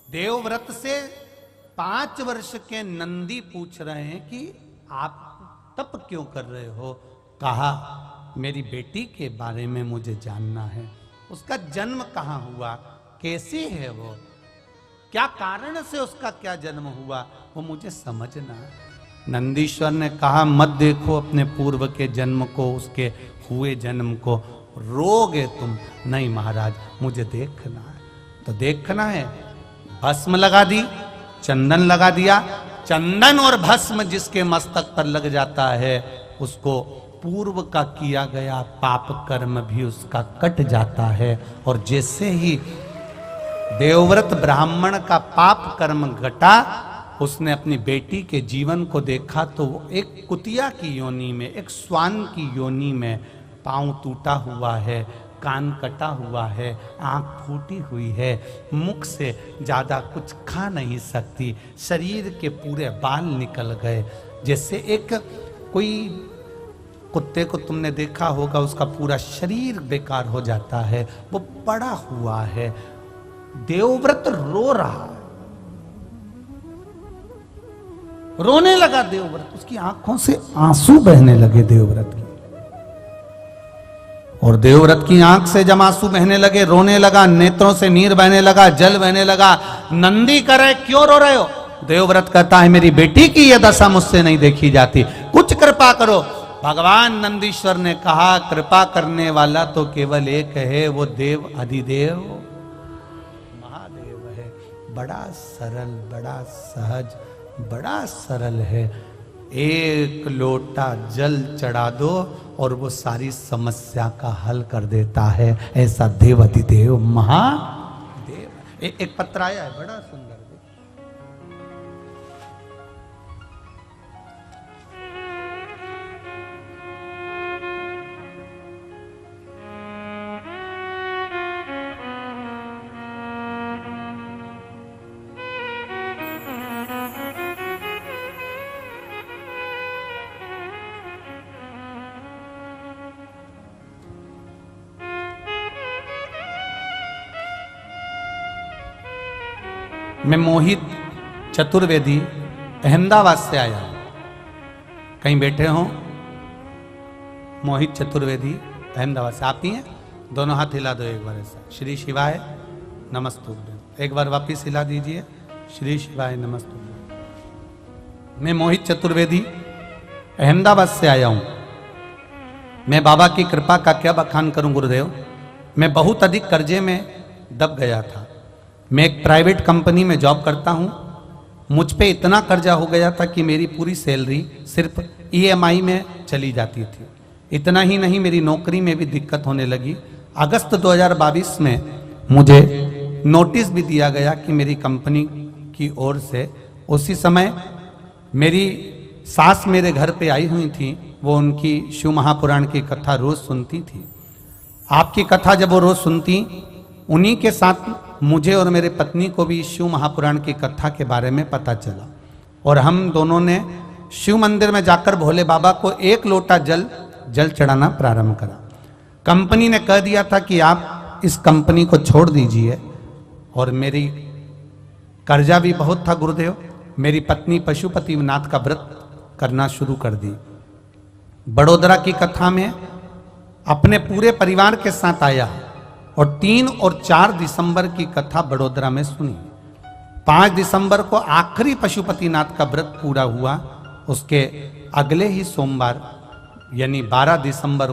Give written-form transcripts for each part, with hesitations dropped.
देवव्रत से 5 वर्ष के नंदी पूछ रहे हैं कि आप तप क्यों कर रहे हो। कहा मेरी बेटी के बारे में मुझे जानना है, उसका जन्म कहाँ हुआ, कैसे है वो, क्या कारण से उसका क्या जन्म हुआ, वो मुझे समझना है। नंदीश्वर ने कहा मत देखो अपने पूर्व के जन्म को, उसके हुए जन्म को, रोगे तुम। नहीं महाराज मुझे देखना है। तो देखना है, भस्म लगा दी, चंदन लगा दिया। चंदन और भस्म जिसके मस्तक पर लग जाता है उसको पूर्व का किया गया पाप कर्म भी उसका कट जाता है। और जैसे ही देवव्रत ब्राह्मण का पाप कर्म घटा, उसने अपनी बेटी के जीवन को देखा तो वो एक कुतिया की योनि में, एक स्वान की योनि में, पांव टूटा हुआ है, कान कटा हुआ है, आंख फूटी हुई है, मुख से ज्यादा कुछ खा नहीं सकती, शरीर के पूरे बाल निकल गए। जैसे एक कोई कुत्ते को तुमने देखा होगा, उसका पूरा शरीर बेकार हो जाता है, वो पड़ा हुआ है। देवव्रत रो रहा है, रोने लगा देवव्रत, उसकी आंखों से आंसू बहने लगे देवव्रत की। और देवव्रत की आंख से जब आंसू बहने लगे, रोने लगा, नेत्रों से नीर बहने लगा, जल बहने लगा। नंदी करे क्यों रो रहे हो? देवव्रत कहता है मेरी बेटी की यह दशा मुझसे नहीं देखी जाती, कुछ कृपा करो। भगवान नंदीश्वर ने कहा कृपा करने वाला तो केवल एक है, वो देव अधिदेव महादेव है। बड़ा सरल, बड़ा सहज, बड़ा सरल है। एक लोटा जल चढ़ा दो और वो सारी समस्या का हल कर देता है। ऐसा देव अधिदेव महादेव। एक पत्र आया है बड़ा सुंदर। मैं मोहित चतुर्वेदी अहमदाबाद से आया हूं। कहीं बैठे हो? मोहित चतुर्वेदी अहमदाबाद से। आप ही हैं? दोनों हाथ हिला दो एक बार ऐसा। श्री शिवाय नमस्तुभ्यम। एक बार वापिस हिला दीजिए। श्री शिवाय नमस्तुभ्यम। मैं मोहित चतुर्वेदी अहमदाबाद से आया हूं। मैं बाबा की कृपा का क्या बखान करूं गुरुदेव। मैं बहुत अधिक कर्जे में दब गया था। मैं एक प्राइवेट कंपनी में जॉब करता हूं। मुझ पे इतना कर्जा हो गया था कि मेरी पूरी सैलरी सिर्फ EMI में चली जाती थी। इतना ही नहीं, मेरी नौकरी में भी दिक्कत होने लगी। अगस्त 2022 में मुझे नोटिस भी दिया गया कि मेरी कंपनी की ओर से। उसी समय मेरी सास मेरे घर पे आई हुई थी। वो उनकी शिव महापुराण की कथा रोज सुनती थी। आपकी कथा जब वो रोज सुनती, उन्हीं के साथ मुझे और मेरे पत्नी को भी शिव महापुराण की कथा के बारे में पता चला। और हम दोनों ने शिव मंदिर में जाकर भोले बाबा को 1 लोटा जल चढ़ाना प्रारंभ करा। कंपनी ने कह दिया था कि आप इस कंपनी को छोड़ दीजिए। और मेरी कर्जा भी बहुत था गुरुदेव। मेरी पत्नी पशुपतिनाथ का व्रत करना शुरू कर दी। बड़ोदरा की कथा में अपने पूरे परिवार के साथ आया और 3 और 4 दिसंबर की कथा बड़ोदरा में सुनी। 5 दिसंबर को आखिरी पशुपतिनाथ का व्रत पूरा हुआ। उसके अगले ही सोमवार यानी 12 दिसंबर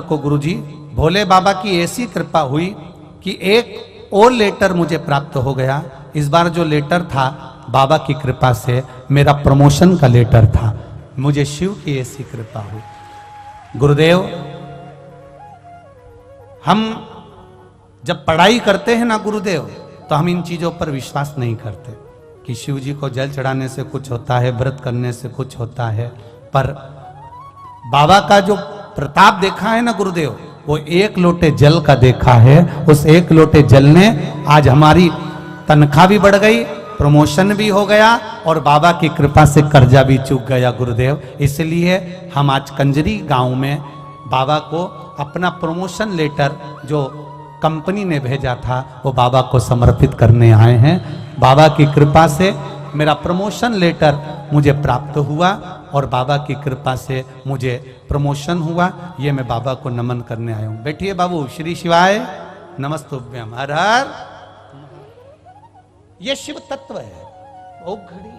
को गुरुजी भोले बाबा की ऐसी कृपा हुई कि एक और लेटर मुझे प्राप्त हो गया। इस बार जो लेटर था बाबा की कृपा से मेरा प्रमोशन का लेटर था। मुझे शिव की ऐसी कृपा हुई। गुरुदेव, हम जब पढ़ाई करते हैं ना गुरुदेव, तो हम इन चीजों पर विश्वास नहीं करते कि शिव जी को जल चढ़ाने से कुछ होता है, व्रत करने से कुछ होता है। पर बाबा का जो प्रताप देखा है ना गुरुदेव, वो 1 लोटे जल का देखा है। उस 1 लोटे जल ने आज हमारी तनख्वाह भी बढ़ गई, प्रमोशन भी हो गया और बाबा की कृपा से कर्जा भी चूक गया गुरुदेव। इसलिए हम आज कंजरी गांव में बाबा को अपना प्रमोशन लेटर जो कंपनी ने भेजा था वो बाबा को समर्पित करने आए हैं। बाबा की कृपा से मेरा प्रमोशन लेटर मुझे प्राप्त हुआ और बाबा की कृपा से मुझे प्रमोशन हुआ। ये मैं बाबा को नमन करने आया हूं। बैठिए बाबू। श्री शिवाय नमस्तुभ्यम। हर हर। ये शिव तत्व है। ओ घड़ी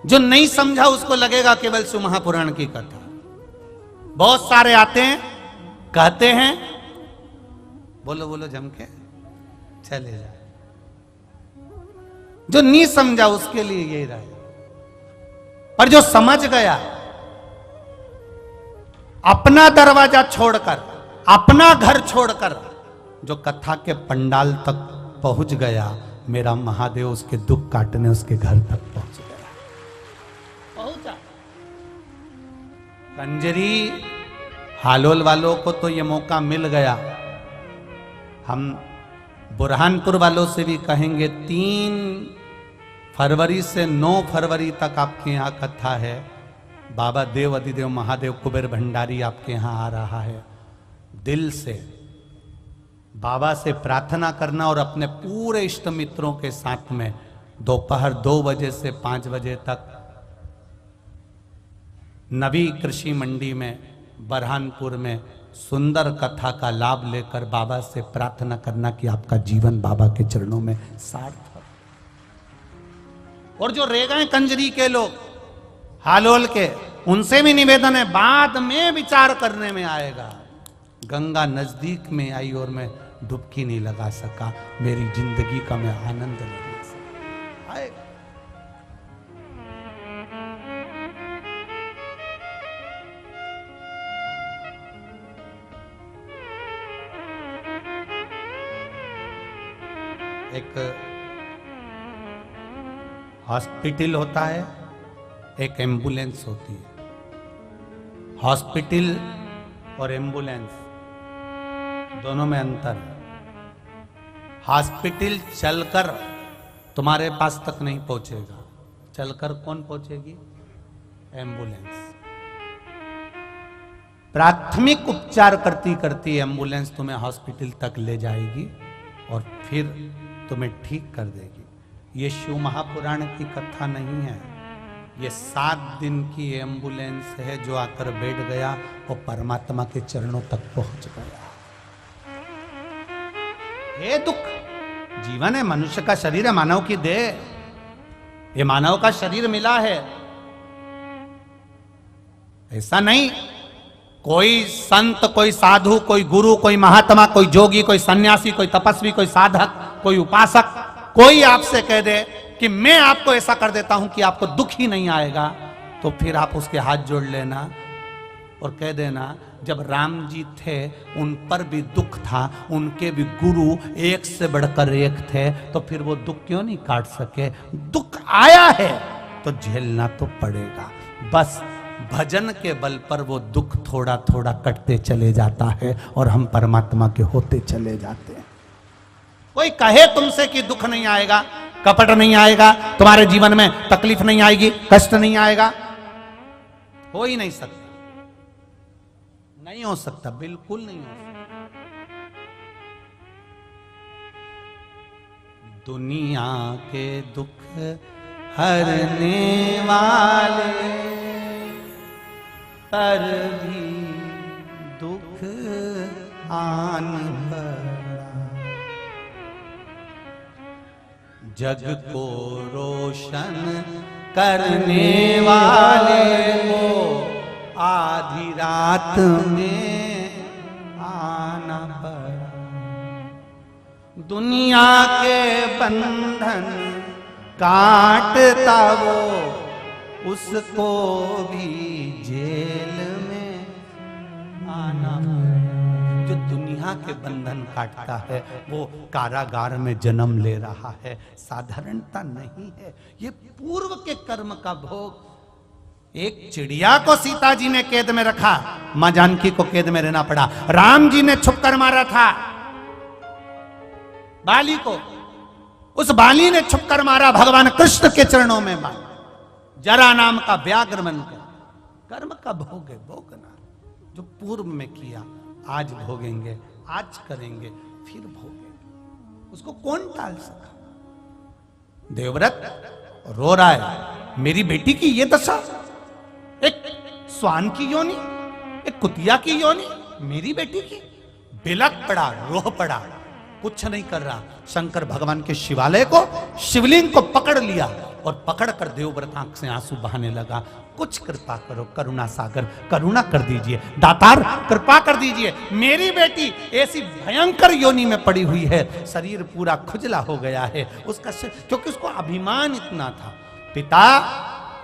जो नहीं समझा उसको लगेगा केवल शिव महापुराण की कथा। बहुत सारे आते हैं कहते हैं, बोलो बोलो जम के चले जाए। जो नहीं समझा उसके लिए यही रहा। और जो समझ गया, अपना दरवाजा छोड़कर, अपना घर छोड़कर जो कथा के पंडाल तक पहुंच गया, मेरा महादेव उसके दुख काटने उसके घर तक पहुंच गया। पहुंचा। कंजरी हालोल वालों को तो ये मौका मिल गया। हम बुरहानपुर वालों से भी कहेंगे 3 फरवरी से 9 फरवरी तक आपके यहाँ कथा है। बाबा देव अधिदेव महादेव कुबेर भंडारी आपके यहाँ आ रहा है। दिल से बाबा से प्रार्थना करना और अपने पूरे इष्ट मित्रों के साथ में दोपहर 2 बजे से 5 बजे तक नवी कृषि मंडी में बरहानपुर में सुंदर कथा का लाभ लेकर बाबा से प्रार्थना करना कि आपका जीवन बाबा के चरणों में सार्थक। और जो रह गए कंजरी के लोग हालोल के, उनसे भी निवेदन है, बाद में विचार करने में आएगा। गंगा नजदीक में आई और मैं डुबकी नहीं लगा सका, मेरी जिंदगी का मैं आनंद नहीं ले सका। आएगा। एक हॉस्पिटल होता है, एक एम्बुलेंस होती है। हॉस्पिटल और एम्बुलेंस दोनों में अंतर है। हॉस्पिटल चलकर तुम्हारे पास तक नहीं पहुंचेगा, चलकर कौन पहुंचेगी? एम्बुलेंस। प्राथमिक उपचार करती करती एम्बुलेंस तुम्हें हॉस्पिटल तक ले जाएगी और फिर तुम्हें ठीक कर देगी। ये शिव महापुराण की कथा नहीं है, ये 7 दिन की एम्बुलेंस है जो आकर बैठ गया और परमात्मा के चरणों तक पहुंच गया। ये दुख जीवन है, मनुष्य का शरीर है, मानव की देह, ये मानव का शरीर मिला है। ऐसा नहीं कोई संत, कोई साधु, कोई गुरु, कोई महात्मा, कोई जोगी, कोई सन्यासी, कोई तपस्वी, कोई साधक, कोई उपासक, कोई आपसे कह दे कि मैं आपको ऐसा कर देता हूं कि आपको दुख ही नहीं आएगा, तो फिर आप उसके हाथ जोड़ लेना और कह देना जब राम जी थे उन पर भी दुख था, उनके भी गुरु एक से बढ़कर एक थे, तो फिर वो दुख क्यों नहीं काट सके? दुख आया है तो झेलना तो पड़ेगा। बस भजन के बल पर वो दुख थोड़ा थोड़ा कटते चले जाता है और हम परमात्मा के होते चले जाते हैं। कोई कहे तुमसे कि दुख नहीं आएगा, कपट नहीं आएगा, तुम्हारे जीवन में तकलीफ नहीं आएगी, कष्ट नहीं आएगा, हो ही नहीं सकता। नहीं हो सकता, बिल्कुल नहीं हो सकता। दुनिया के दुख हरने वाले पर भी दुख आन पड़ा, जग को रोशन करने वाले को आधी रात में आना पड़ा। दुनिया के बंधन काटता वो, उसको भी जेल में आना पड़ा। जो दुनिया के बंधन काटता है वो कारागार में जन्म ले रहा है, साधारणता नहीं है। ये पूर्व के कर्म का भोग। एक चिड़िया को सीता जी ने कैद में रखा, मां जानकी को कैद में रहना पड़ा। राम जी ने छुपकर मारा था बाली को, उस बाली ने छुपकर मारा, भगवान कृष्ण के चरणों में मारा। जरा नाम का व्याघ्र बनकर। कर्म का भोग है, भोगना। जो पूर्व में किया आज भोगेंगे, आज करेंगे, फिर भोगेंगे। उसको कौन टाल सका? देवव्रत रो रहा है, मेरी बेटी की ये दशा, एक स्वान की योनि, एक कुतिया की योनि, मेरी बेटी की। बिलक पड़ा, रोह पड़ा, कुछ नहीं कर रहा। शंकर भगवान के शिवालय को, शिवलिंग को पकड़ लिया और पकड़कर देवव्रत आंख से आंसू बहाने लगा। कुछ कृपा करो करुणा सागर, करुणा कर दीजिए दातार, कृपा कर दीजिए। मेरी बेटी ऐसी भयंकर योनि में पड़ी हुई है, शरीर पूरा खुजला हो गया है उसका, क्योंकि उसको अभिमान इतना था। पिता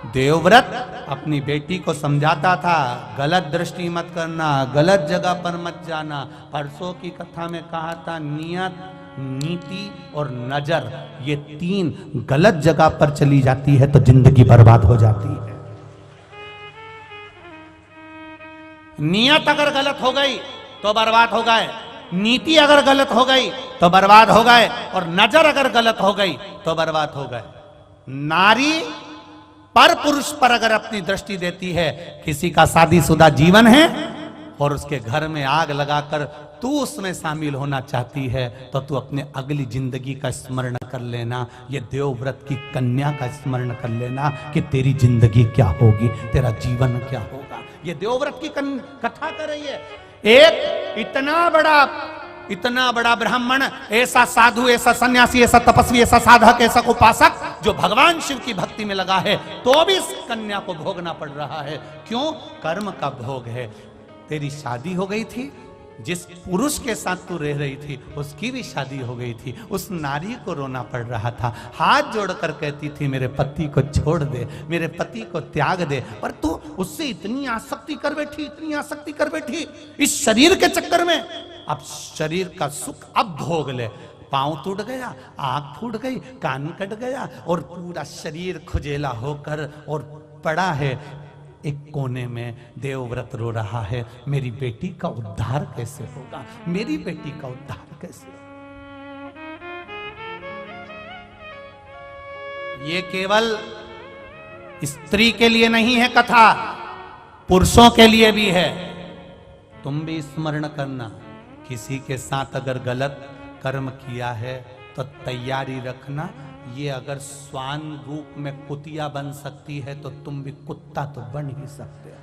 देवव्रत अपनी बेटी को समझाता था, गलत दृष्टि मत करना, गलत जगह पर मत जाना। परसों की कथा में कहा था, नियत, नीति और नजर, ये तीन गलत जगह पर चली जाती है तो जिंदगी बर्बाद हो जाती है। नियत अगर गलत हो गई तो बर्बाद हो गए, नीति अगर गलत हो गई तो बर्बाद हो गए, और नजर अगर गलत हो गई तो बर्बाद हो गए। नारी पर पुरुष पर अगर अपनी दृष्टि देती है, किसी का शादीशुदा जीवन है और उसके घर में आग लगाकर तू उसमें शामिल होना चाहती है, तो तू अपने अगली जिंदगी का स्मरण कर लेना, ये देवव्रत की कन्या का स्मरण कर लेना कि तेरी जिंदगी क्या होगी, तेरा जीवन क्या होगा। ये देवव्रत की कथा कर रही है। एक इतना बड़ा ब्राह्मण, ऐसा साधु, ऐसा सन्यासी, ऐसा तपस्वी, ऐसा साधक, ऐसा उपासक जो भगवान शिव की भक्ति में लगा है, तो भी इस कन्या को भोगना पड़ रहा है। क्यों? कर्म का भोग है। तेरी शादी हो गई थी, जिस पुरुष के साथ तू रह रही थी उसकी भी शादी हो गई थी, उस नारी को रोना पड़ रहा था, हाथ जोड़कर कहती थी मेरे पति को छोड़ दे, मेरे पति को त्याग दे, पर तू उससे इतनी आसक्ति कर बैठी, इतनी आसक्ति कर बैठी इस शरीर के चक्कर में। अब शरीर का सुख अब भोग ले। पांव टूट गया, आंख फूट गई, कान कट गया और पूरा शरीर खुजेला होकर और पड़ा है एक कोने में। देवव्रत रो रहा है, मेरी बेटी का उद्धार कैसे होगा, मेरी बेटी का उद्धार कैसे होगा। ये केवल स्त्री के लिए नहीं है कथा, पुरुषों के लिए भी है। तुम भी स्मरण करना, किसी के साथ अगर गलत कर्म किया है तो तैयारी रखना, ये अगर स्वान रूप में कुतिया बन सकती है तो तुम भी कुत्ता तो बन ही सकते हो।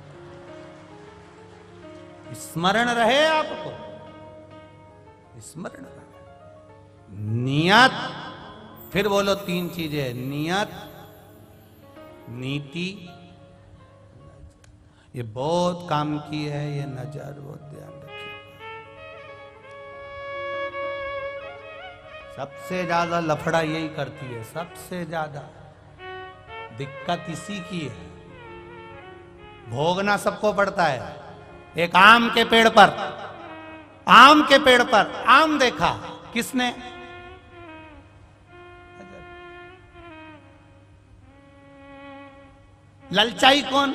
स्मरण रहे आपको, स्मरण रहे। नियत, फिर बोलो तीन चीजें, नियत, नीति, ये बहुत काम की है, ये नजर बहुत ध्यान रखिए। सबसे ज्यादा लफड़ा यही करती है, सबसे ज्यादा दिक्कत इसी की है। भोगना सबको पड़ता है। एक आम के पेड़ पर, आम के पेड़ पर आम देखा किसने? ललचाई कौन?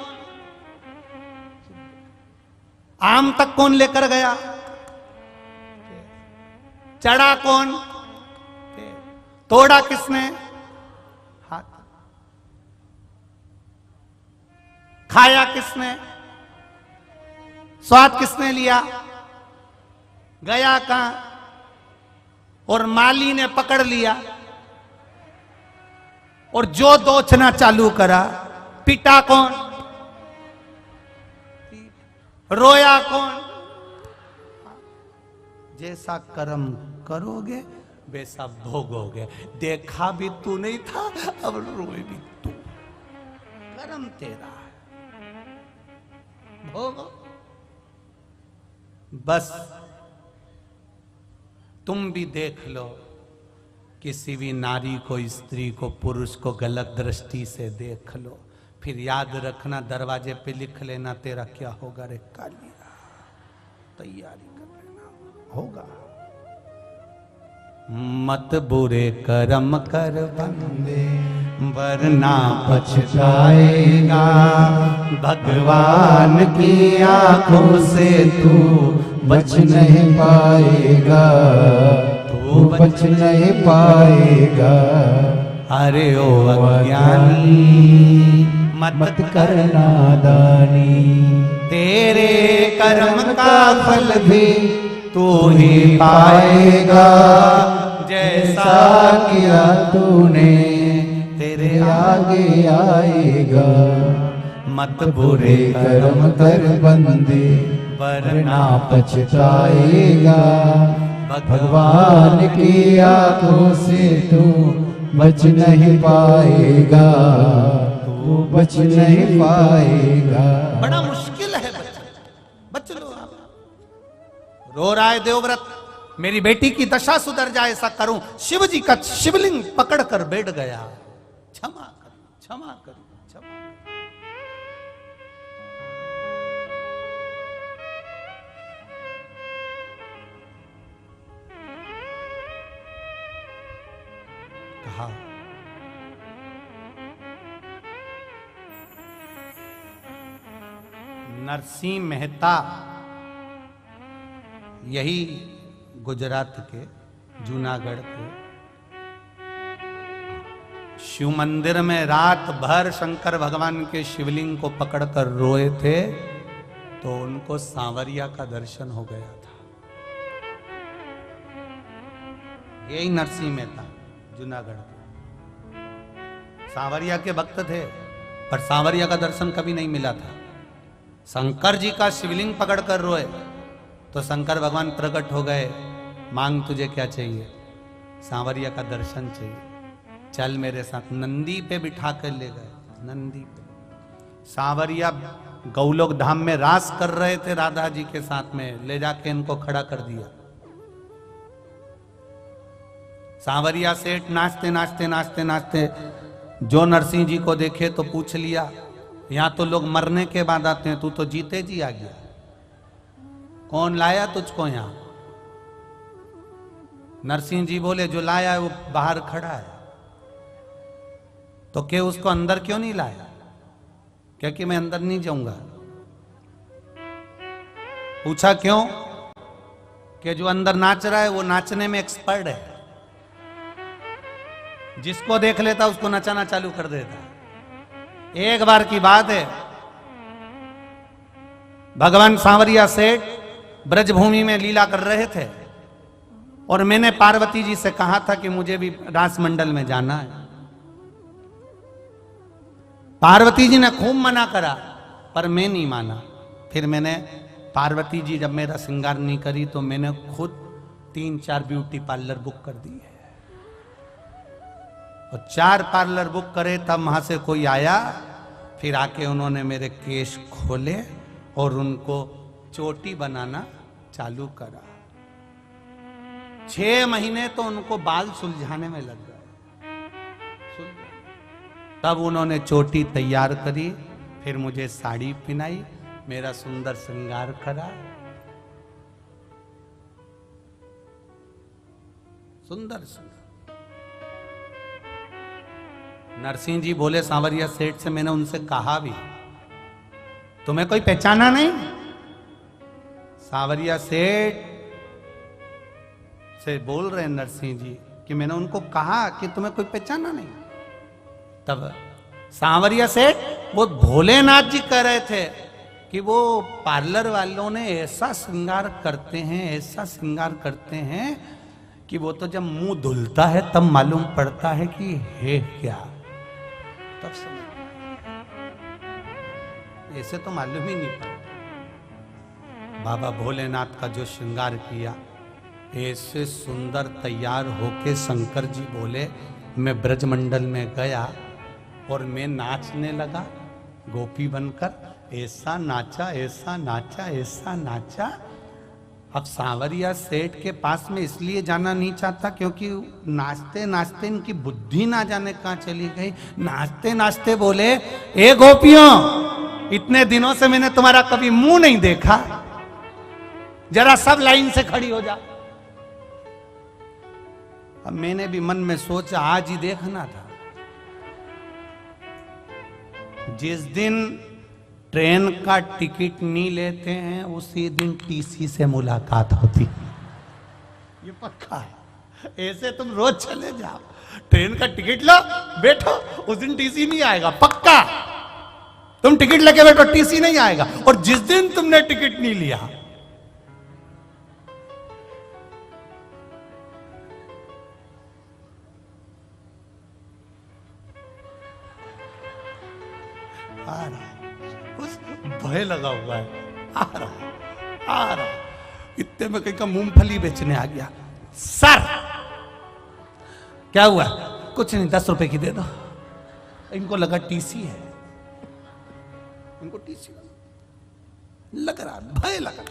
आम तक कौन लेकर गया? चढ़ा कौन? तोड़ा किसने? हाथ। खाया किसने? स्वाद किसने लिया? गया कहां? और माली ने पकड़ लिया और जो दोचना चालू करा। पिटा कौन? रोया कौन? जैसा कर्म करोगे वैसा भोगोगे। देखा भी तू नहीं था, अब रोए भी तू। कर्म तेरा है, भोगो। बस तुम भी देख लो, किसी भी नारी को, स्त्री को, पुरुष को गलत दृष्टि से देख लो, फिर याद रखना, दरवाजे पे लिख लेना तेरा क्या होगा रे कालिया। तैयारी कर लेना, होगा। मत बुरे कर्म कर बंदे, वरना पछताएगा। भगवान की आंखों से तू बच नहीं पाएगा, तू बच नहीं पाएगा। अरे ओ अज्ञानी, मत कर नादानी। तेरे कर्म का फल भी तू ही पाएगा, जैसा किया तूने तेरे आगे आएगा। मत बुरे कर्म कर बंदे वरना पछताएगा। भगवान की आंखों से तू बच नहीं पाएगा, तू बच नहीं पाएगा। बड़ा मुश्किल है बच लो आप। रो रहा है देवव्रत, मेरी बेटी की दशा सुधर जाए ऐसा करूं। शिव जी का शिवलिंग पकड़ कर बैठ गया। क्षमा कर, क्षमा कर, क्षमा कर। कहा नरसिंह मेहता, यही गुजरात के जूनागढ़ के शिव मंदिर में रात भर शंकर भगवान के शिवलिंग को पकड़कर रोए थे, तो उनको सांवरिया का दर्शन हो गया था। यही नरसिंह मेहता जूनागढ़ के सांवरिया के भक्त थे, पर सांवरिया का दर्शन कभी नहीं मिला था। शंकर जी का शिवलिंग पकड़कर रोए तो शंकर भगवान प्रकट हो गए, मांग तुझे क्या चाहिए? सांवरिया का दर्शन चाहिए, चल मेरे साथ। नंदी पे बिठा कर ले गए, नंदी पे। सांवरिया गौलोक धाम में रास कर रहे थे राधा जी के साथ में, ले जाके इनको खड़ा कर दिया। सांवरिया सेठ नाचते नाचते नाचते नाचते जो नरसिंह जी को देखे तो पूछ लिया, यहां तो लोग मरने के बाद आते हैं, तू तो जीते जी आ गया, कौन लाया तुझको यहां? नरसिंह जी बोले, जो लाया है वो बाहर खड़ा है। तो क्या उसको अंदर क्यों नहीं लाया? क्योंकि मैं अंदर नहीं जाऊंगा। पूछा क्यों? कि जो अंदर नाच रहा है वो नाचने में एक्सपर्ट है, जिसको देख लेता उसको नचाना चालू कर देता। एक बार की बात है, भगवान सांवरिया सेठ ब्रजभूमि में लीला कर रहे थे और मैंने पार्वती जी से कहा था कि मुझे भी रास मंडल में जाना है। पार्वती जी ने खूब मना करा, पर मैं नहीं माना। फिर मैंने, पार्वती जी जब मेरा श्रृंगार नहीं करी तो मैंने खुद 3-4 ब्यूटी पार्लर बुक कर दी है। और 4 पार्लर बुक करे, तब वहां से कोई आया, फिर आके उन्होंने मेरे केश खोले और उनको चोटी बनाना चालू करा। 6 महीने तो उनको बाल सुलझाने में लग गए। तब उन्होंने चोटी तैयार करी, फिर मुझे साड़ी पहनाई, मेरा सुंदर श्रृंगार करा। सुंदर सुंदर। नरसिंह जी बोले सांवरिया सेठ से, मैंने उनसे कहा भी, तुम्हें कोई पहचाना नहीं? सांवरिया सेठ से बोल रहे हैं नरसिंह जी कि मैंने उनको कहा कि तुम्हें कोई पहचाना नहीं। तब सांवरिया सेठ, वो भोलेनाथ जी कह रहे थे कि वो पार्लर वालों ने ऐसा श्रृंगार करते हैं, ऐसा श्रृंगार करते हैं कि वो तो जब मुंह धुलता है तब मालूम पड़ता है कि है क्या। तब समझ, ऐसे तो मालूम ही नहीं पड़ता। बाबा भोलेनाथ का जो श्रृंगार किया, ऐसे सुंदर तैयार होके शंकर जी बोले, मैं ब्रजमंडल में गया और मैं नाचने लगा गोपी बनकर, ऐसा नाचा, ऐसा नाचा, ऐसा नाचा। अब सांवरिया सेठ के पास में इसलिए जाना नहीं चाहता क्योंकि नाचते नाचते इनकी बुद्धि ना जाने कहां चली गई। नाचते नाचते बोले, ए गोपियों, इतने दिनों से मैंने तुम्हारा कभी मुंह नहीं देखा, जरा सब लाइन से खड़ी हो जा। अब मैंने भी मन में सोचा आज ही देखना था। जिस दिन ट्रेन का टिकट नहीं लेते हैं उसी दिन टीसी से मुलाकात होती, ये पक्का है। ऐसे तुम रोज चले जाओ, ट्रेन का टिकट लो, बैठो, उस दिन टीसी नहीं आएगा, पक्का। तुम टिकट लेके बैठो, टीसी नहीं आएगा। और जिस दिन तुमने टिकट नहीं लिया, आ रहा, उस भय लगा हुआ है, आ रहा। इतने में कहीं का मूंगफली बेचने आ गया। सर क्या हुआ? कुछ नहीं, 10 रुपए की दे दो। इनको लगा टीसी है, इनको टीसी लग रहा, भय लगा।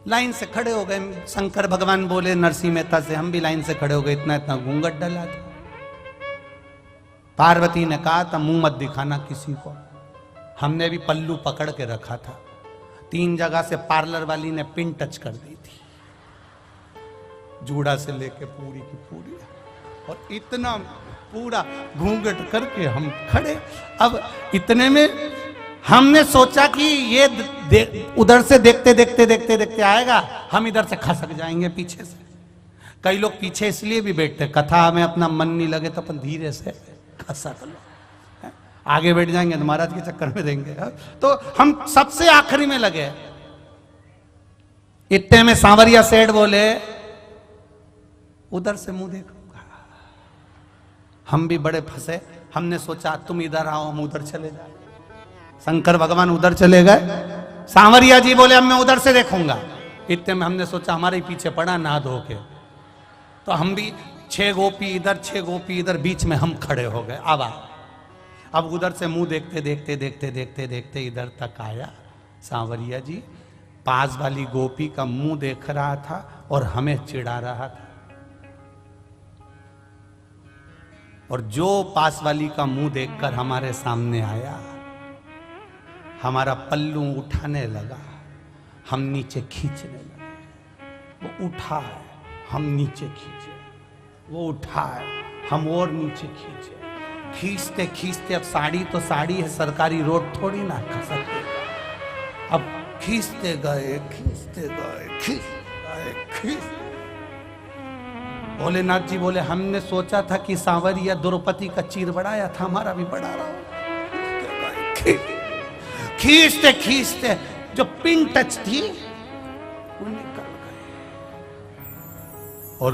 लाइन से खड़े हो गए। शंकर भगवान बोले नरसिंह मेहता से, हम भी लाइन से खड़े हो गए। इतना इतना घूंघट डला था। पार्वती ने कहा था मुंह मत दिखाना किसी को। हमने भी पल्लू पकड़ के रखा था। 3 जगह से पार्लर वाली ने पिन टच कर दी थी, जूड़ा से लेके पूरी की पूरी, और इतना पूरा घूंघट करके हम खड़े। अब इतने में हमने सोचा कि ये उधर से देखते देखते देखते देखते आएगा, हम इधर से खसक जाएंगे पीछे से। कई लोग पीछे इसलिए भी बैठते, कथा में अपना मन नहीं लगे तो अपन धीरे से खसक लो, आगे बैठ जाएंगे तो महाराज के चक्कर में देंगे। तो हम सबसे आखिरी में लगे। इतने में सांवरिया सेठ बोले उधर से मुंह देखूंगा। हम भी बड़े फंसे। हमने सोचा तुम इधर आओ, हम उधर चले जाए। शंकर भगवान उधर चले गए। सांवरिया जी बोले अब मैं उधर से देखूंगा। इतने में हमने सोचा हमारे ही पीछे पड़ा नहा धो के, तो हम भी 6 गोपी इधर 6 गोपी इधर, बीच में हम खड़े हो गए। अब उधर से मुंह देखते देखते देखते देखते देखते इधर तक आया। सांवरिया जी पास वाली गोपी का मुंह देख रहा था और हमें चिढ़ा रहा था, और जो पास वाली का मुंह देखकर हमारे सामने आया, हमारा पल्लू उठाने लगा, हम नीचे खींचने लगे। वो उठा है, हम नीचे खींचे, वो उठा है, हम और नीचे खींचे। खींचते खींचते, अब साड़ी तो साड़ी है, सरकारी रोड थोड़ी ना खसक गई। अब खींचते गए खींचते गए खींचते गए। भोलेनाथ जी बोले हमने सोचा था कि सांवरिया द्रौपदी का चीर बढ़ाया था, हमारा भी बढ़ा रहा हो। खींचते खींचते जो पिन टच थी वो निकल गई और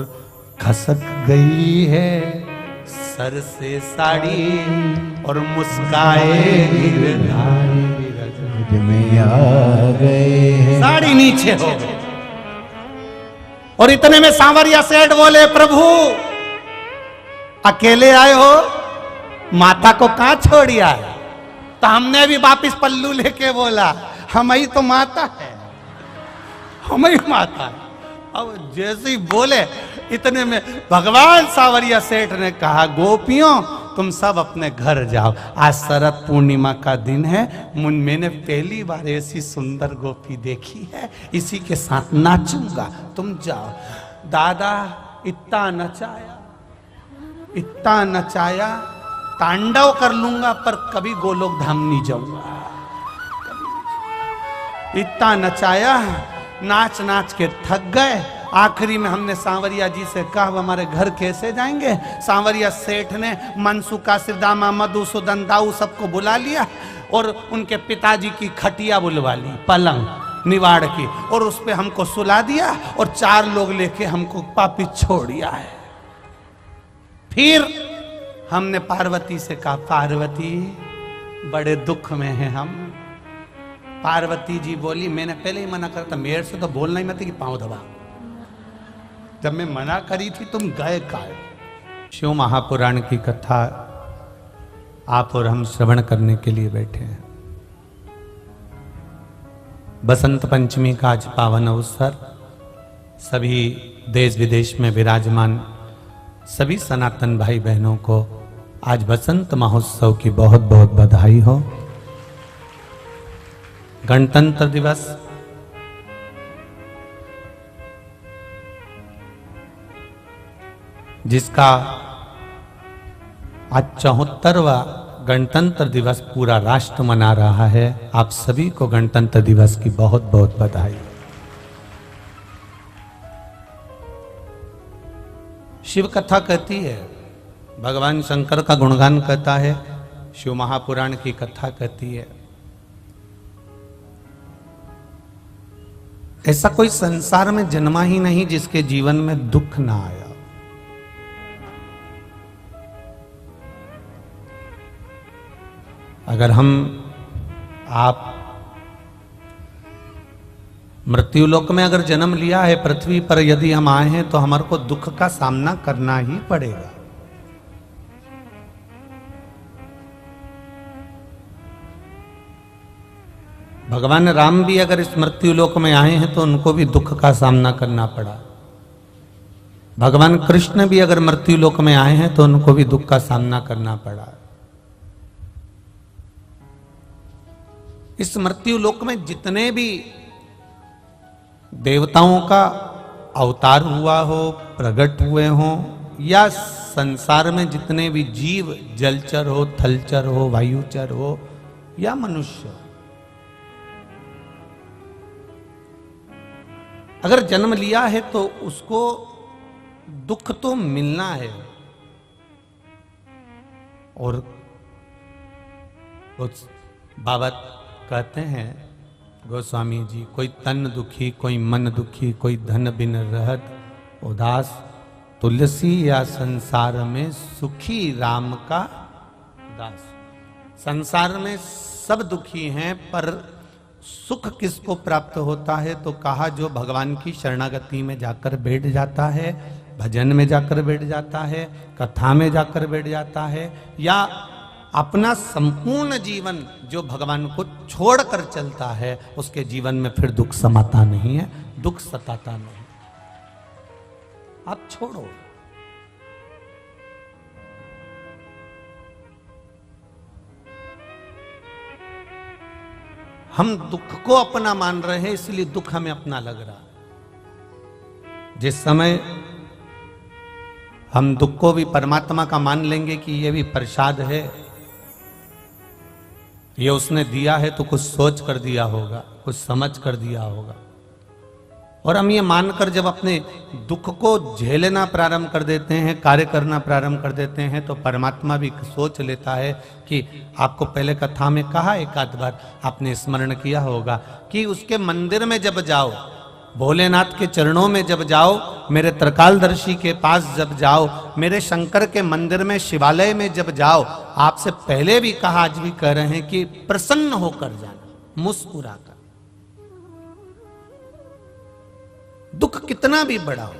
खसक गई है सर से साड़ी, और मुस्काए में आ गए हैं। साड़ी नीचे हो गई। और इतने में सांवरिया सेठ बोले प्रभु अकेले आए हो, माता को कहां छोड़िया है? तो हमने भी वापिस पल्लू लेके बोला हम ही तो माता है, हम ही माता है। अब जैसे ही बोले इतने में भगवान सांवरिया सेठ ने कहा गोपियों तुम सब अपने घर जाओ, आज शरद पूर्णिमा का दिन है, मैंने पहली बार ऐसी सुंदर गोपी देखी है, इसी के साथ नाचूंगा, तुम जाओ। दादा इतना नचाया तांडव कर लूंगा पर कभी गोलोक धाम नहीं जाऊंगा। इतना नचाया, नाच नाच के थक गए। आखिरी में हमने सांवरिया जी से कहा हमारे घर कैसे जाएंगे? सांवरिया सेठ ने मनसुका सिरदामा मधुसूदन दाऊ सबको बुला लिया और उनके पिताजी की खटिया बुलवा ली, पलंग निवाड़ की, और उस पे हमको सुला दिया और 4 लोग लेके हमको वापिस छोड़ दिया है। फिर हमने पार्वती से कहा पार्वती बड़े दुख में हैं हम। पार्वती जी बोली मैंने पहले ही मना करता, मेरे से तो बोलना ही मत कि पांव दबा। जब मैं मना करी थी तुम गए काहे? शिव महापुराण की कथा आप और हम श्रवण करने के लिए बैठे हैं। बसंत पंचमी का आज पावन अवसर, सभी देश विदेश में विराजमान सभी सनातन भाई बहनों को आज बसंत महोत्सव की बहुत बहुत बधाई हो। गणतंत्र दिवस जिसका आज 74वां गणतंत्र दिवस पूरा राष्ट्र मना रहा है, आप सभी को गणतंत्र दिवस की बहुत बहुत बधाई। शिव कथा कहती है, भगवान शंकर का गुणगान कहता है, शिव महापुराण की कथा कहती है, ऐसा कोई संसार में जन्मा ही नहीं जिसके जीवन में दुख ना आया। अगर हम आप मृत्युलोक में अगर जन्म लिया है, पृथ्वी पर यदि हम आए हैं, तो हमारे को दुख का सामना करना ही पड़ेगा। भगवान राम भी अगर इस मृत्युलोक में आए हैं तो उनको भी दुख का सामना करना पड़ा। भगवान कृष्ण भी अगर मृत्युलोक में आए हैं तो उनको भी दुख का सामना करना पड़ा। इस मृत्युलोक में जितने भी देवताओं का अवतार हुआ हो, प्रकट हुए हो, या संसार में जितने भी जीव, जलचर हो, थलचर हो, वायुचर हो या मनुष्य, अगर जन्म लिया है तो उसको दुख तो मिलना है। और बाबा कहते हैं गोस्वामी जी, कोई तन दुखी, कोई मन दुखी, कोई धन बिन रहत उदास, तुलसी या संसार में सुखी राम का दास। संसार में सब दुखी हैं, पर सुख किसको प्राप्त होता है? तो कहा जो भगवान की शरणागति में जाकर बैठ जाता है, भजन में जाकर बैठ जाता है, कथा में जाकर बैठ जाता है, या अपना संपूर्ण जीवन जो भगवान को छोड़कर चलता है, उसके जीवन में फिर दुख समाता नहीं है, दुख सताता नहीं। आप छोड़ो। हम दुख को अपना मान रहे हैं, इसलिए दुख हमें अपना लग रहा। जिस समय हम दुख को भी परमात्मा का मान लेंगे कि ये भी प्रसाद है, ये उसने दिया है, तो कुछ सोच कर दिया होगा, कुछ समझ कर दिया होगा। और हम ये मानकर जब अपने दुख को झेलना प्रारंभ कर देते हैं, कार्य करना प्रारंभ कर देते हैं, तो परमात्मा भी सोच लेता है कि आपको पहले कथा में कहा, एक आध बार आपने स्मरण किया होगा कि उसके मंदिर में जब जाओ, भोलेनाथ के चरणों में जब जाओ, मेरे त्रिकालदर्शी के पास जब जाओ, मेरे शंकर के मंदिर में, शिवालय में जब जाओ, आपसे पहले भी कहा, आज भी कह रहे हैं कि प्रसन्न होकर जाना, मुस्कुराकर। दुख कितना भी बड़ा हो,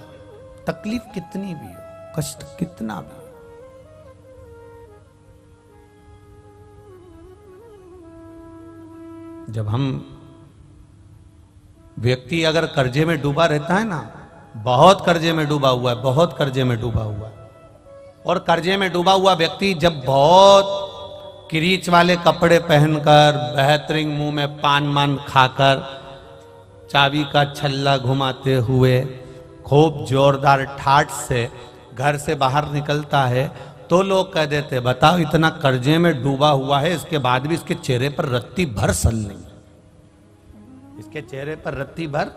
तकलीफ कितनी भी हो, कष्ट कितना भी हो, जब हम व्यक्ति अगर कर्जे में डूबा रहता है ना, बहुत कर्जे में डूबा हुआ है, बहुत कर्जे में डूबा हुआ है, और कर्जे में डूबा हुआ व्यक्ति जब बहुत किरीच वाले कपड़े पहनकर, बेहतरीन मुंह में पान मान खाकर, चाबी का छल्ला घुमाते हुए, खूब जोरदार ठाठ से घर से बाहर निकलता है, तो लोग कह देते, बताओ इतना कर्जे में डूबा हुआ है, इसके बाद भी इसके चेहरे पर रत्ती भर सल नहीं, इसके चेहरे पर रत्ती भर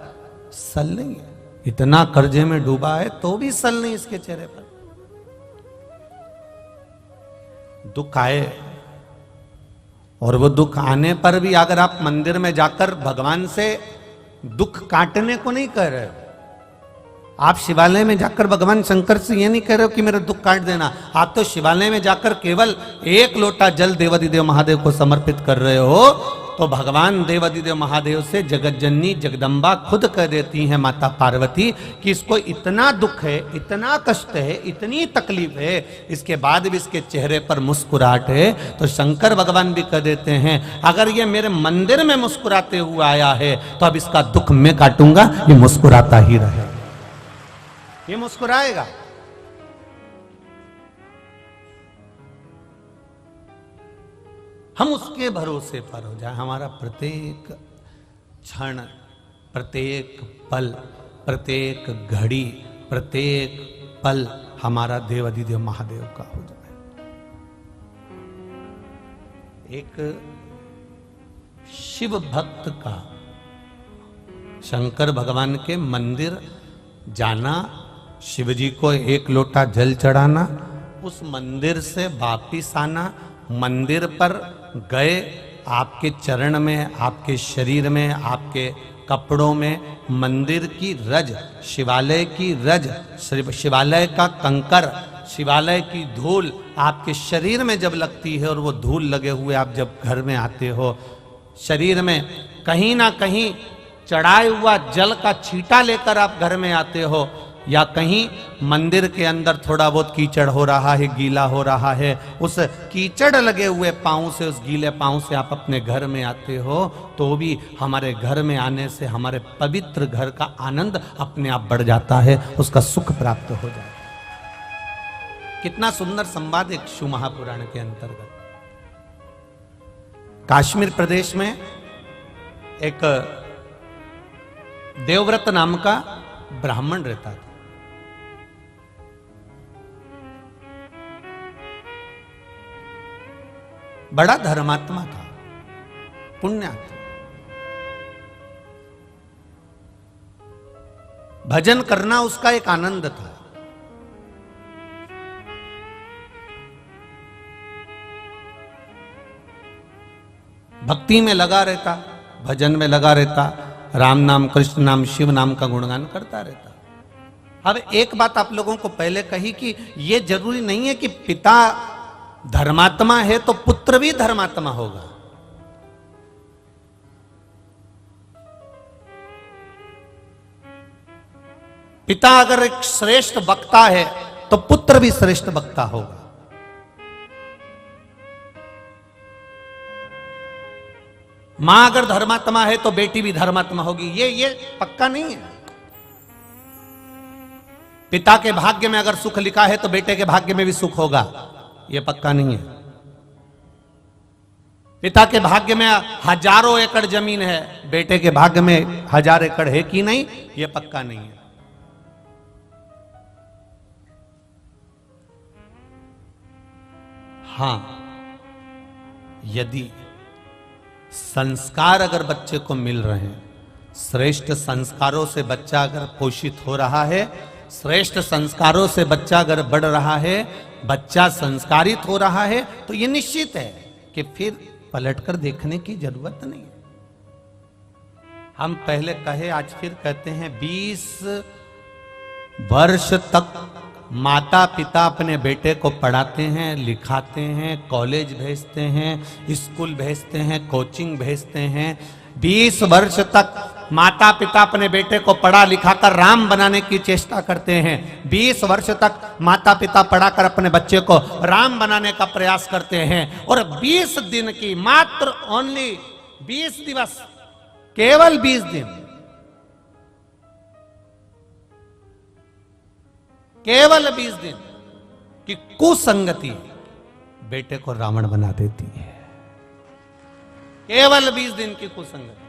सल नहीं है, इतना कर्जे में डूबा है तो भी सल नहीं इसके चेहरे पर। दुख आए, और वो दुख आने पर भी अगर आप मंदिर में जाकर भगवान से दुख काटने को नहीं कह रहे हो, आप शिवालय में जाकर भगवान शंकर से ये नहीं कह रहे हो कि मेरा दुख काट देना, आप तो शिवालय में जाकर केवल एक लोटा जल देवादिदेव महादेव को समर्पित कर रहे हो, तो भगवान देवादिदेव महादेव से जगत जननी जगदम्बा खुद कह देती हैं, माता पार्वती, कि इसको इतना दुख है, इतना कष्ट है, इतनी तकलीफ है, इसके बाद भी इसके चेहरे पर मुस्कुराहट है। तो शंकर भगवान भी कह देते हैं, अगर ये मेरे मंदिर में मुस्कुराते हुए आया है, तो अब इसका दुख मैं काटूंगा, ये मुस्कुराता ही रहे, ये मुस्कुराएगा। हम उसके भरोसे पर हो जाए, हमारा प्रत्येक क्षण, प्रत्येक पल, प्रत्येक घड़ी, प्रत्येक पल हमारा देवादिदेव महादेव का हो जाए। एक शिव भक्त का शंकर भगवान के मंदिर जाना, शिव जी को एक लोटा जल चढ़ाना, उस मंदिर से वापिस आना, मंदिर पर गए, आपके चरण में, आपके शरीर में, आपके कपड़ों में मंदिर की रज, शिवालय की रज, शिवालय का कंकर, शिवालय की धूल आपके शरीर में जब लगती है और वो धूल लगे हुए आप जब घर में आते हो, शरीर में कहीं ना कहीं चढ़ाए हुआ जल का छींटा लेकर आप घर में आते हो, या कहीं मंदिर के अंदर थोड़ा बहुत कीचड़ हो रहा है, गीला हो रहा है, उस कीचड़ लगे हुए पाँव से, उस गीले पाँव से आप अपने घर में आते हो, तो भी हमारे घर में आने से हमारे पवित्र घर का आनंद अपने आप बढ़ जाता है, उसका सुख प्राप्त हो जाता है। कितना सुंदर संवाद एक शिव महापुराण के अंतर्गत। काश्मीर प्रदेश में एक देवव्रत नाम का ब्राह्मण रहता था। बड़ा धर्मात्मा था, पुण्यात्मा, भजन करना उसका एक आनंद था। भक्ति में लगा रहता, भजन में लगा रहता, राम नाम, कृष्ण नाम, शिव नाम का गुणगान करता रहता। अब एक बात आप लोगों को पहले कही कि यह जरूरी नहीं है कि पिता धर्मात्मा है तो पुत्र भी धर्मात्मा होगा। पिता अगर एक श्रेष्ठ वक्ता है तो पुत्र भी श्रेष्ठ वक्ता होगा। मां अगर धर्मात्मा है तो बेटी भी धर्मात्मा होगी। ये पक्का नहीं है। पिता के भाग्य में अगर सुख लिखा है तो बेटे के भाग्य में भी सुख होगा, ये पक्का नहीं है। पिता के भाग्य में हजारों एकड़ जमीन है, बेटे के भाग्य में 1000 एकड़ है कि नहीं, ये पक्का नहीं है। हां, यदि संस्कार अगर बच्चे को मिल रहे हैं, श्रेष्ठ संस्कारों से बच्चा अगर पोषित हो रहा है, श्रेष्ठ संस्कारों से बच्चा अगर बढ़ रहा है, बच्चा संस्कारित हो रहा है, तो यह निश्चित है कि फिर पलटकर देखने की जरूरत नहीं है। हम पहले कहे, आज फिर कहते हैं, 20 वर्ष तक माता पिता अपने बेटे को पढ़ाते हैं, लिखाते हैं, कॉलेज भेजते हैं, स्कूल भेजते हैं, कोचिंग भेजते हैं। 20 वर्ष तक माता पिता अपने बेटे को पढ़ा लिखाकर राम बनाने की चेष्टा करते हैं। 20 वर्ष तक माता पिता पढ़ाकर अपने बच्चे को राम बनाने का प्रयास करते हैं। और 20 दिन की, मात्र ओनली 20 दिवस, केवल 20 दिन, केवल 20 दिन की कुसंगति बेटे को रावण बना देती है। केवल 20 दिन की कुसंगति।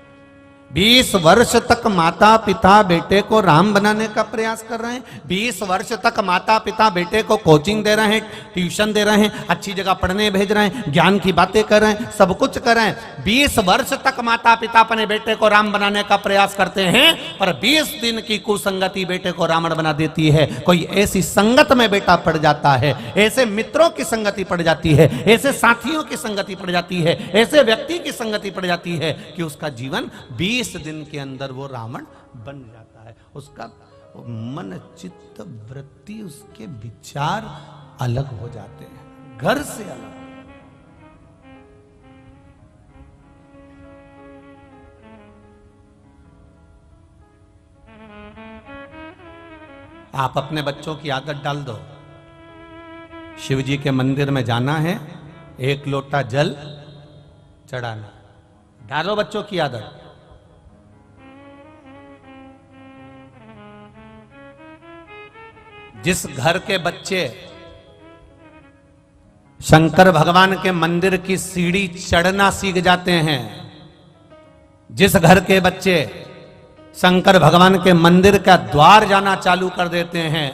20 वर्ष तक माता पिता बेटे को राम बनाने का प्रयास कर रहे हैं। 20 वर्ष तक माता पिता बेटे को कोचिंग दे रहे हैं, ट्यूशन दे रहे हैं, अच्छी जगह पढ़ने भेज रहे हैं, ज्ञान की बातें कर रहे हैं, सब कुछ कर रहे हैं। 20 वर्ष तक माता पिता अपने बेटे को राम बनाने का प्रयास करते हैं, पर 20 दिन की कुसंगति बेटे को रावण बना देती है। कोई ऐसी संगत में बेटा पड़ जाता है, ऐसे मित्रों की संगति पड़ जाती है, ऐसे साथियों की संगति पड़ जाती है, ऐसे व्यक्ति की संगति पड़ जाती है कि उसका जीवन 20 दिन के अंदर वो रावण बन जाता है। उसका मन, चित्त, वृत्ति, उसके विचार अलग हो जाते हैं, घर से अलग। आप अपने बच्चों की आदत डाल दो, शिव जी के मंदिर में जाना है, 1 लोटा जल चढ़ाना। डालो बच्चों की आदत। जिस घर के बच्चे शंकर भगवान के मंदिर की सीढ़ी चढ़ना सीख जाते हैं, जिस घर के बच्चे शंकर भगवान के मंदिर का द्वार जाना चालू कर देते हैं,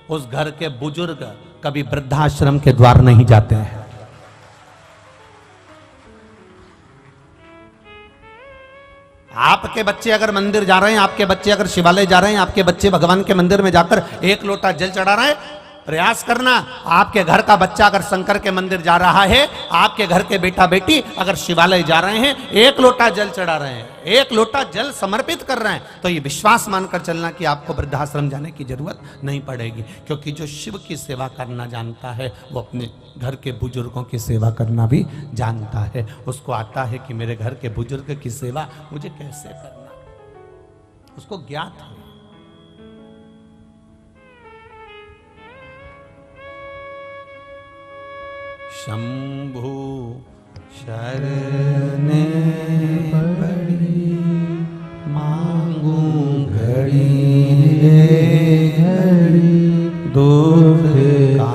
उस घर के बुजुर्ग कभी वृद्धाश्रम के द्वार नहीं जाते हैं। आपके बच्चे अगर मंदिर जा रहे हैं, आपके बच्चे अगर शिवालय जा रहे हैं, आपके बच्चे भगवान के मंदिर में जाकर 1 लोटा जल चढ़ा रहे हैं, प्रयास करना। आपके घर का बच्चा अगर शंकर के मंदिर जा रहा है, आपके घर के बेटा बेटी अगर शिवालय जा रहे हैं, एक लोटा जल चढ़ा रहे हैं, एक लोटा जल समर्पित कर रहे हैं, तो ये विश्वास मानकर चलना कि आपको वृद्धाश्रम जाने की जरूरत नहीं पड़ेगी। क्योंकि जो शिव की सेवा करना जानता है वो अपने घर के बुजुर्गों की सेवा करना भी जानता है। उसको आता है कि मेरे घर के बुजुर्ग की सेवा मुझे कैसे करना, उसको ज्ञात है। शंभु शरणे पड़ी मांगू घड़ी रे घड़ी, दुख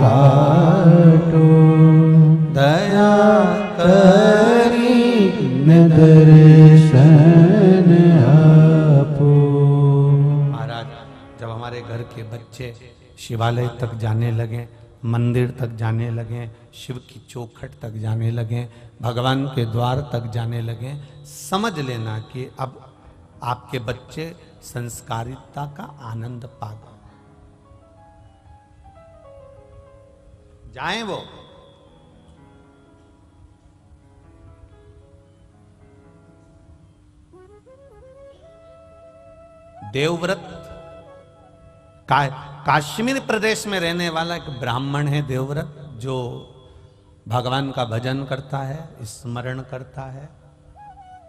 काटो दया करी न दर्शन आपो। महाराज, जब हमारे घर के बच्चे शिवालय तक जाने लगे, मंदिर तक जाने लगे, शिव की चौखट तक जाने लगे, भगवान के द्वार तक जाने लगे, समझ लेना कि अब आपके बच्चे संस्कारिता का आनंद पा गए। जाएं वो। देवव्रत कश्मीर प्रदेश में रहने वाला एक ब्राह्मण है देवव्रत, जो भगवान का भजन करता है, स्मरण करता है,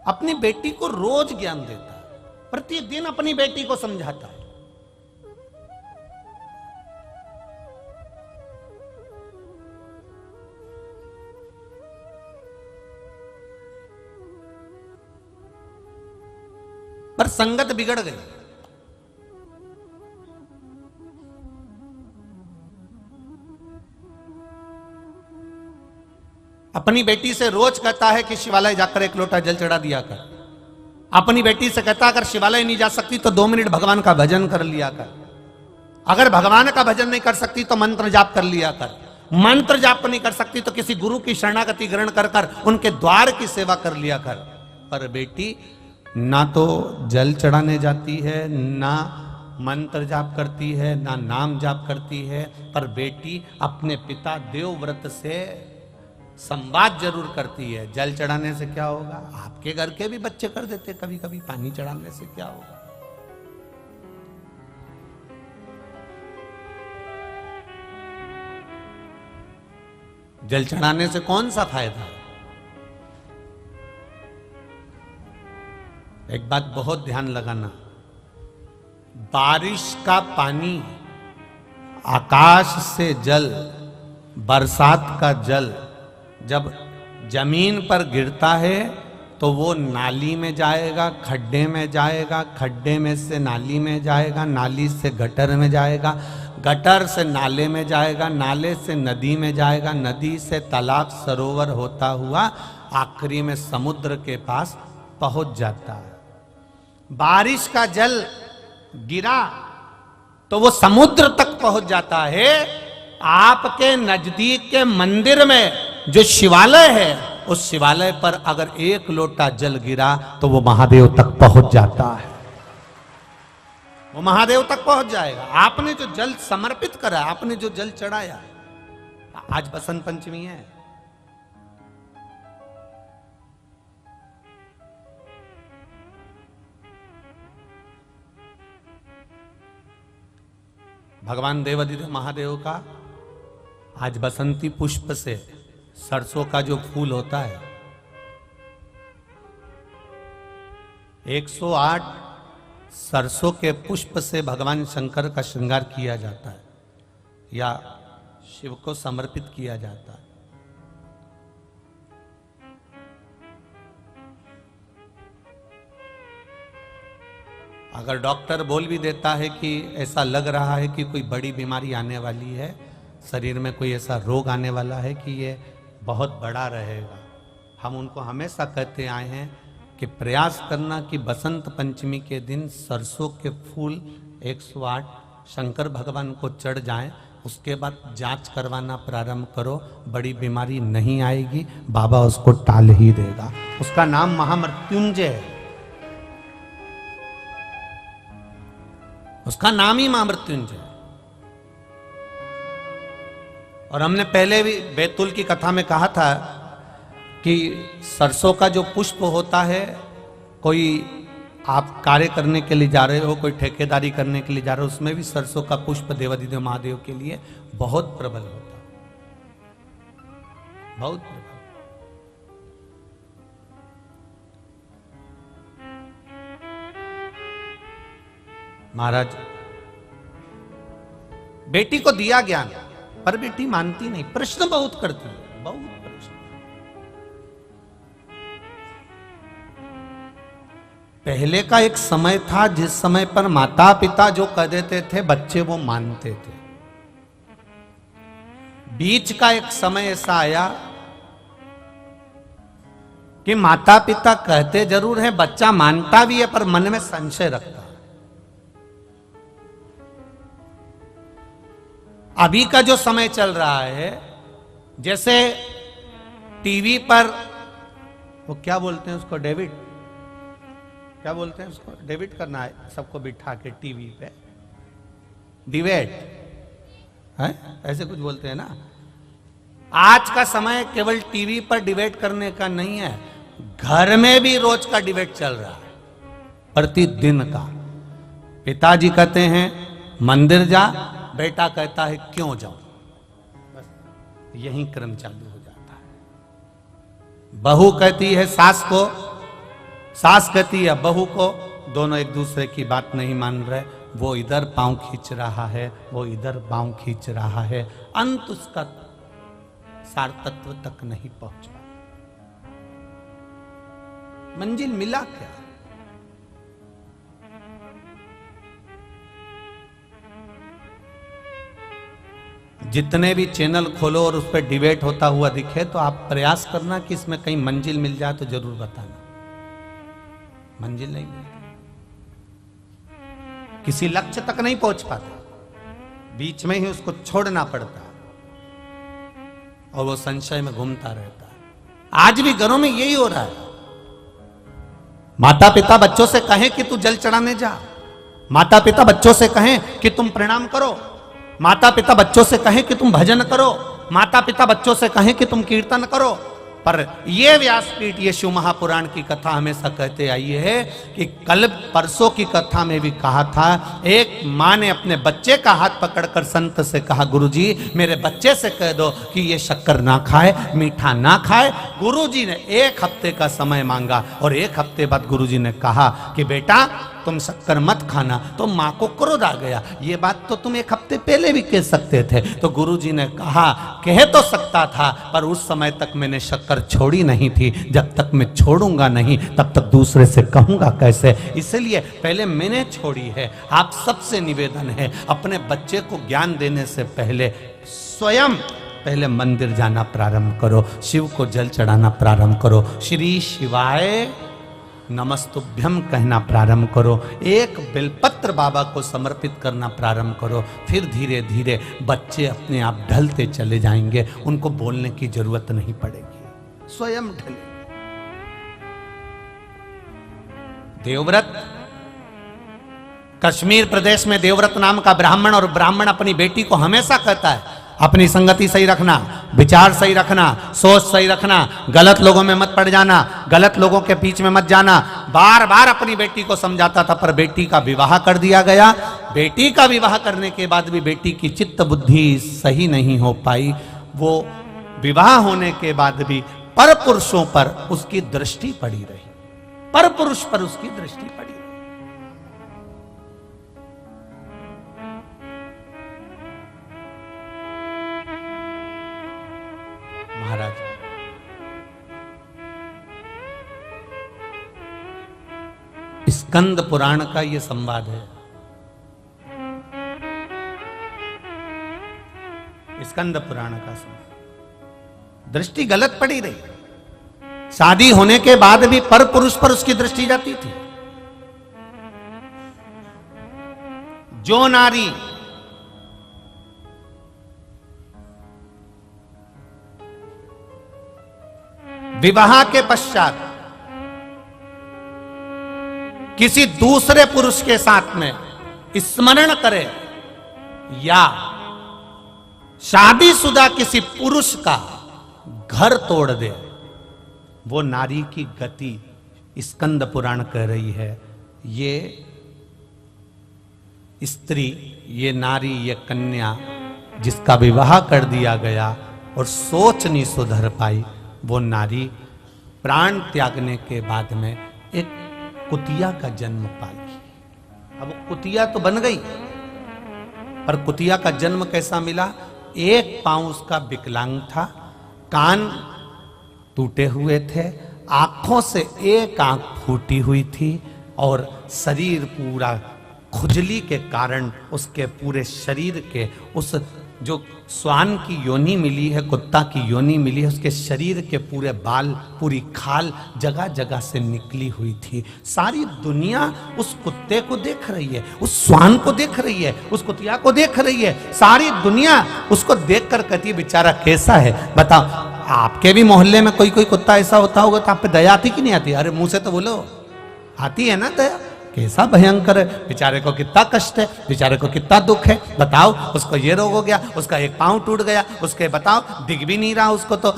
अपनी बेटी को रोज ज्ञान देता है, प्रतिदिन अपनी बेटी को समझाता है। पर संगत बिगड़ गई। अपनी बेटी से रोज कहता है कि शिवालय जाकर एक लोटा जल चढ़ा दिया कर। अपनी बेटी से कहता अगर शिवालय नहीं जा सकती तो 2 मिनट भगवान का भजन कर लिया कर। अगर भगवान का भजन नहीं कर सकती तो मंत्र जाप कर लिया कर। मंत्र जाप नहीं कर सकती तो किसी गुरु की शरणागति ग्रहण कर कर उनके द्वार की सेवा कर लिया कर। पर बेटी ना तो जल चढ़ाने जाती है, ना मंत्र जाप करती है, ना नाम जाप करती है, पर बेटी अपने पिता देवव्रत से संवाद जरूर करती है। जल चढ़ाने से क्या होगा? आपके घर के भी बच्चे कर देते कभी कभी। पानी चढ़ाने से क्या होगा? जल चढ़ाने से कौन सा फायदा है? एक बात बहुत ध्यान लगाना, बारिश का पानी, आकाश से जल, बरसात का जल जब जमीन पर गिरता है तो वो नाली में जाएगा, खड्डे में जाएगा, खड्डे में से नाली में जाएगा, नाली से गटर में जाएगा, गटर से नाले में जाएगा, नाले से नदी में जाएगा, नदी से तालाब सरोवर होता हुआ आखिरी में समुद्र के पास पहुंच जाता है। बारिश का जल गिरा तो वो समुद्र तक पहुंच जाता है। आपके नजदीक के मंदिर में जो शिवालय है, उस शिवालय पर अगर एक लोटा जल गिरा तो वो महादेव तक पहुंच जाता है। वो महादेव तक पहुंच जाएगा। आपने जो जल समर्पित करा, आपने जो जल चढ़ाया। आज बसंत पंचमी है, भगवान देवाधिदेव महादेव का आज बसंती पुष्प से, सरसों का जो फूल होता है, 108 सरसों के पुष्प से भगवान शंकर का श्रृंगार किया जाता है या शिव को समर्पित किया जाता है। अगर डॉक्टर बोल भी देता है कि ऐसा लग रहा है कि कोई बड़ी बीमारी आने वाली है, शरीर में कोई ऐसा रोग आने वाला है कि ये बहुत बड़ा रहेगा, हम उनको हमेशा कहते आए हैं कि प्रयास करना कि बसंत पंचमी के दिन सरसों के फूल 108 शंकर भगवान को चढ़ जाएं, उसके बाद जांच करवाना प्रारंभ करो। बड़ी बीमारी नहीं आएगी, बाबा उसको टाल ही देगा। उसका नाम महामृत्युंजय है, उसका नाम ही महामृत्युंजय। और हमने पहले भी बैतूल की कथा में कहा था कि सरसों का जो पुष्प होता है, कोई आप कार्य करने के लिए जा रहे हो, कोई ठेकेदारी करने के लिए जा रहे हो, उसमें भी सरसों का पुष्प देवाधिदेव महादेव के लिए बहुत प्रबल होता है, बहुत प्रबल। महाराज बेटी को दिया ज्ञान, पर बेटी मानती नहीं, प्रश्न बहुत करती है, बहुत प्रश्न। पहले का एक समय था जिस समय पर माता पिता जो कह देते थे बच्चे वो मानते थे। बीच का एक समय ऐसा आया कि माता पिता कहते जरूर है, बच्चा मानता भी है, पर मन में संशय रखता है। अभी का जो समय चल रहा है, जैसे टीवी पर वो क्या बोलते हैं उसको, डेविड, क्या बोलते हैं उसको, डेविड करना है सबको बिठा के टीवी पे, डिबेट है, ऐसे कुछ बोलते हैं ना। आज का समय केवल टीवी पर डिबेट करने का नहीं है, घर में भी रोज का डिबेट चल रहा है, प्रतिदिन का। पिताजी कहते हैं मंदिर जा, बेटा कहता है क्यों जाऊं, बस यही क्रम चालू हो जाता है। बहू कहती है सास को, सास कहती है बहू को, दोनों एक दूसरे की बात नहीं मान रहे, वो इधर पांव खींच रहा है, वो इधर पांव खींच रहा है, अंत उसका सार तत्व तक नहीं पहुंचा। मंजिल मिला क्या? जितने भी चैनल खोलो और उस पर डिबेट होता हुआ दिखे तो आप प्रयास करना कि इसमें कहीं मंजिल मिल जाए तो जरूर बताना। मंजिल नहीं मिलती, किसी लक्ष्य तक नहीं पहुंच पाता, बीच में ही उसको छोड़ना पड़ता और वो संशय में घूमता रहता है। आज भी घरों में यही हो रहा है। माता पिता बच्चों से कहें कि तू जल चढ़ाने जा, माता पिता बच्चों से कहें कि तुम प्रणाम करो, माता पिता बच्चों से कहें कि तुम भजन करो, माता पिता बच्चों से कहें कि तुम कीर्तन करो। पर ये व्यासपीठ, ये शिव महापुराण की कथा हमेशा कहते आई है कि कल परसों की कथा में भी कहा था, एक माँ ने अपने बच्चे का हाथ पकड़कर संत से कहा, गुरुजी मेरे बच्चे से कह दो कि ये शक्कर ना खाए, मीठा ना खाए। गुरुजी ने 1 हफ्ते का समय मांगा और 1 हफ्ते बाद गुरुजी ने कहा कि बेटा तुम शक्कर मत खाना। तो माँ को क्रोध आ गया, ये बात तो तुम 1 हफ्ते पहले भी कह सकते थे। तो गुरुजी ने कहा कह तो सकता था, पर उस समय तक मैंने शक्कर छोड़ी नहीं थी, जब तक मैं छोड़ूंगा नहीं तब तक दूसरे से कहूंगा कैसे, इसलिए पहले मैंने छोड़ी है। आप सबसे निवेदन है, अपने बच्चे को ज्ञान देने से पहले स्वयं पहले मंदिर जाना प्रारंभ करो, शिव को जल चढ़ाना प्रारंभ करो, श्री शिवाय नमस्तुभ्यम कहना प्रारंभ करो, एक बेलपत्र बाबा को समर्पित करना प्रारंभ करो। फिर धीरे धीरे बच्चे अपने आप ढलते चले जाएंगे, उनको बोलने की जरूरत नहीं पड़ेगी, स्वयं ढले। देवव्रत, कश्मीर प्रदेश में देवव्रत नाम का ब्राह्मण, और ब्राह्मण अपनी बेटी को हमेशा कहता है अपनी संगति सही रखना, विचार सही रखना, सोच सही रखना, गलत लोगों में मत पड़ जाना, गलत लोगों के बीच में मत जाना। बार बार अपनी बेटी को समझाता था, पर बेटी का विवाह कर दिया गया। बेटी का विवाह करने के बाद भी बेटी की चित्त बुद्धि सही नहीं हो पाई। वो विवाह होने के बाद भी पर पुरुषों पर उसकी दृष्टि पड़ी रही, पर पुरुष पर उसकी दृष्टि पड़ी। महाराज स्कंद पुराण का यह संवाद है। स्कंद पुराण का संवाद, दृष्टि गलत पड़ी रही। शादी होने के बाद भी पर पुरुष पर उसकी दृष्टि जाती थी। जो नारी विवाह के पश्चात किसी दूसरे पुरुष के साथ में स्मरण करे या शादीशुदा किसी पुरुष का घर तोड़ दे, वो नारी की गति स्कंद पुराण कह रही है। ये स्त्री, ये नारी, ये कन्या जिसका विवाह कर दिया गया और सोच नहीं सुधर पाई, वो नारी प्राण त्यागने के बाद में एक कुतिया का जन्म पाई। अब कुतिया तो बन गई, पर कुतिया का जन्म कैसा मिला? एक पांव उसका विकलांग था, कान टूटे हुए थे, आंखों से एक आंख फूटी हुई थी और शरीर पूरा खुजली के कारण उसके पूरे शरीर के उस जो श्वान की योनि मिली है, कुत्ता की योनि मिली है, उसके शरीर के पूरे बाल, पूरी खाल जगह जगह से निकली हुई थी। सारी दुनिया उस कुत्ते को देख रही है, उस श्वान को देख रही है, उस कुतिया को देख रही है। सारी दुनिया उसको देखकर कहती है बेचारा कैसा है। बताओ, आपके भी मोहल्ले में कोई कोई कुत्ता ऐसा होता होगा तो आप पे दया आती कि नहीं आती? अरे मुंह से तो बोलो, आती है ना दया। कैसा भयंकर है, बेचारे को कितना कष्ट है, बेचारे को कितना दुख है। बताओ, उसको ये रोग हो गया, उसका एक पांव टूट गया, उसके बताओ दिख भी नहीं रहा, उसको तो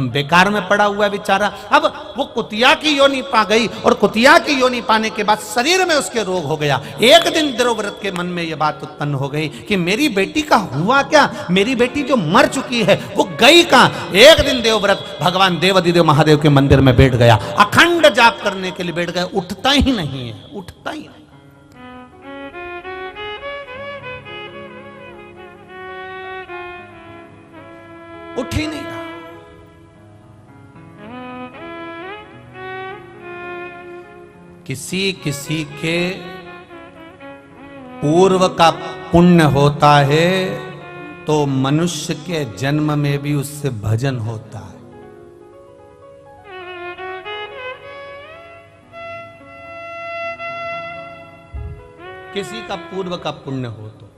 बेकार में पड़ा हुआ है बेचारा। अब वो कुतिया की योनि पा गई और कुतिया की योनि पाने के बाद शरीर में उसके रोग हो गया। एक दिन देवव्रत के मन में ये बात उत्पन्न हो गई कि मेरी बेटी का हुआ क्या, मेरी बेटी जो मर चुकी है वो गई कहां। एक दिन देवव्रत भगवान देवाधिदेव महादेव के मंदिर में बैठ गया, अखंड जाप करने के लिए बैठ गया, उठता ही नहीं है, उठता ही नहीं। उठ ही नहीं रहा। किसी किसी के पूर्व का पुण्य होता है तो मनुष्य के जन्म में भी उससे भजन होता है। किसी का पूर्व का पुण्य हो तो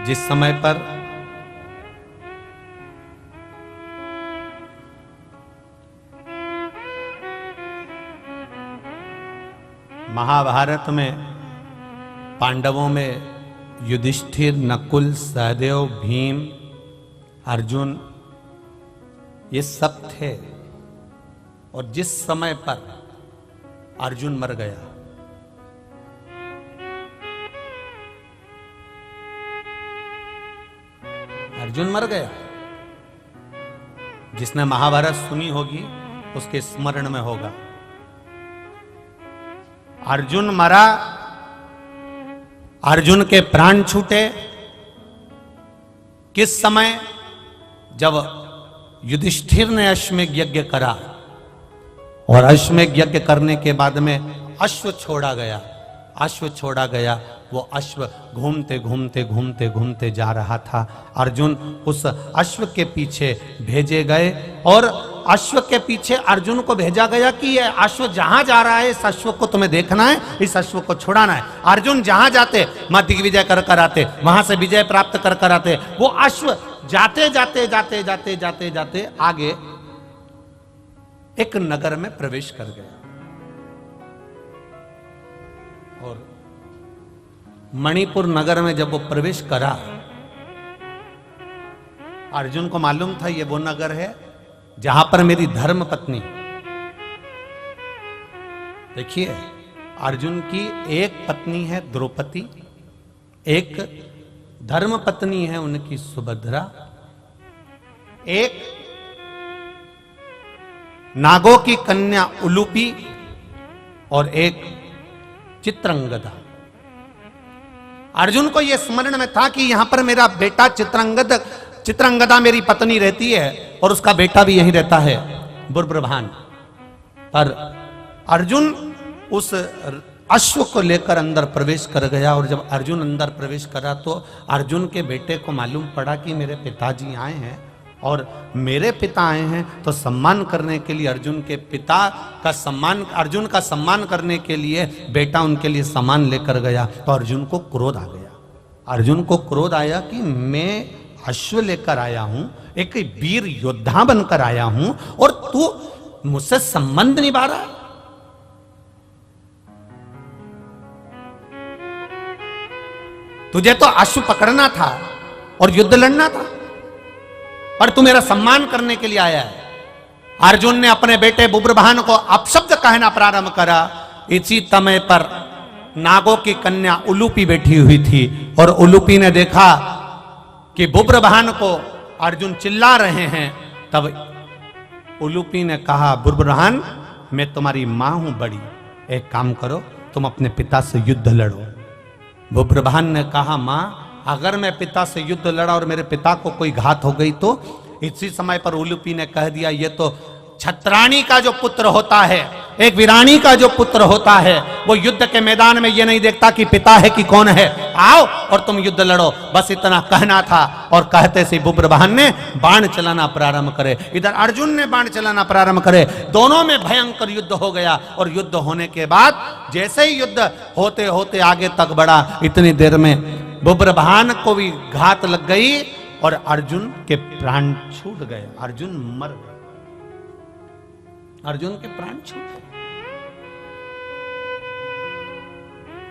जिस समय पर महाभारत में पांडवों में युधिष्ठिर, नकुल, सहदेव, भीम, अर्जुन ये सब थे, और जिस समय पर अर्जुन मर गया, अर्जुन मर गया, जिसने महाभारत सुनी होगी उसके स्मरण में होगा। अर्जुन मरा, अर्जुन के प्राण छूटे किस समय? जब युधिष्ठिर ने अश्वमेध यज्ञ करा और अश्वमेध यज्ञ करने के बाद में अश्व छोड़ा गया, अश्व छोड़ा गया। वो अश्व घूमते घूमते घूमते घूमते जा रहा था। अर्जुन उस अश्व के पीछे भेजे गए और अश्व के पीछे अर्जुन को भेजा गया कि ये अश्व जहां जा रहा है इस अश्व को तुम्हें देखना है, इस अश्व को छुड़ाना है। अर्जुन जहां जाते वहां दिग्विजय कर कर आते, वहां से विजय प्राप्त कर कर आते। वो अश्व जाते जाते जाते जाते जाते जाते आगे एक नगर में प्रवेश कर गया और मणिपुर नगर में जब वो प्रवेश करा, अर्जुन को मालूम था ये वो नगर है जहां पर मेरी धर्म पत्नी, देखिए अर्जुन की एक पत्नी है द्रौपदी, एक धर्म पत्नी है उनकी सुभद्रा, एक नागों की कन्या उलूपी और एक चित्रंगदा। अर्जुन को यह स्मरण में था कि यहां पर मेरा बेटा चित्रंगदा मेरी पत्नी रहती है और उसका बेटा भी यहीं रहता है बुर्बरभान। पर अर्जुन उस अश्व को लेकर अंदर प्रवेश कर गया और जब अर्जुन अंदर प्रवेश करा तो अर्जुन के बेटे को मालूम पड़ा कि मेरे पिताजी आए हैं और मेरे पिता आए हैं, तो सम्मान करने के लिए अर्जुन के पिता का सम्मान, अर्जुन का सम्मान करने के लिए बेटा उनके लिए सामान लेकर गया। तो अर्जुन को क्रोध आ गया, अर्जुन को क्रोध आया कि मैं अश्व लेकर आया हूं, एक वीर योद्धा बनकर आया हूं और तू मुझसे संबंध निभा रहा है। तुझे तो अश्व पकड़ना था और युद्ध लड़ना था, पर तू मेरा सम्मान करने के लिए आया है। अर्जुन ने अपने बेटे बुब्रभान को अपशब्द कहना प्रारंभ करा। इसी समय पर नागों की कन्या उलूपी बैठी हुई थी और उलूपी ने देखा कि बुब्रभान को अर्जुन चिल्ला रहे हैं। तब उलूपी ने कहा, बुब्रभान मैं तुम्हारी मां हूं बड़ी, एक काम करो तुम अपने पिता से युद्ध लड़ो। बुब्रभान ने कहा, मां अगर मैं पिता से युद्ध लड़ा और मेरे पिता को कोई घात हो गई तो? इसी समय पर उलूपी ने कह दिया, ये तो छत्राणी का जो पुत्र होता है, एक वीरानी का जो पुत्र होता है, वो युद्ध के मैदान में ये नहीं देखता कि पिता है कि कौन है, आओ और तुम युद्ध लड़ो। बस इतना कहना था और कहते से बुब्रभान ने बाण चलाना प्रारंभ करे, इधर अर्जुन ने बाण चलाना प्रारंभ करे। दोनों में भयंकर युद्ध हो गया और युद्ध होने के बाद जैसे ही युद्ध होते होते आगे तक बढ़ा, इतनी देर में बुब्रभान को भी घात लग गई और अर्जुन के प्राण छूट गए। अर्जुन मर गए, अर्जुन के प्राण छूट गए।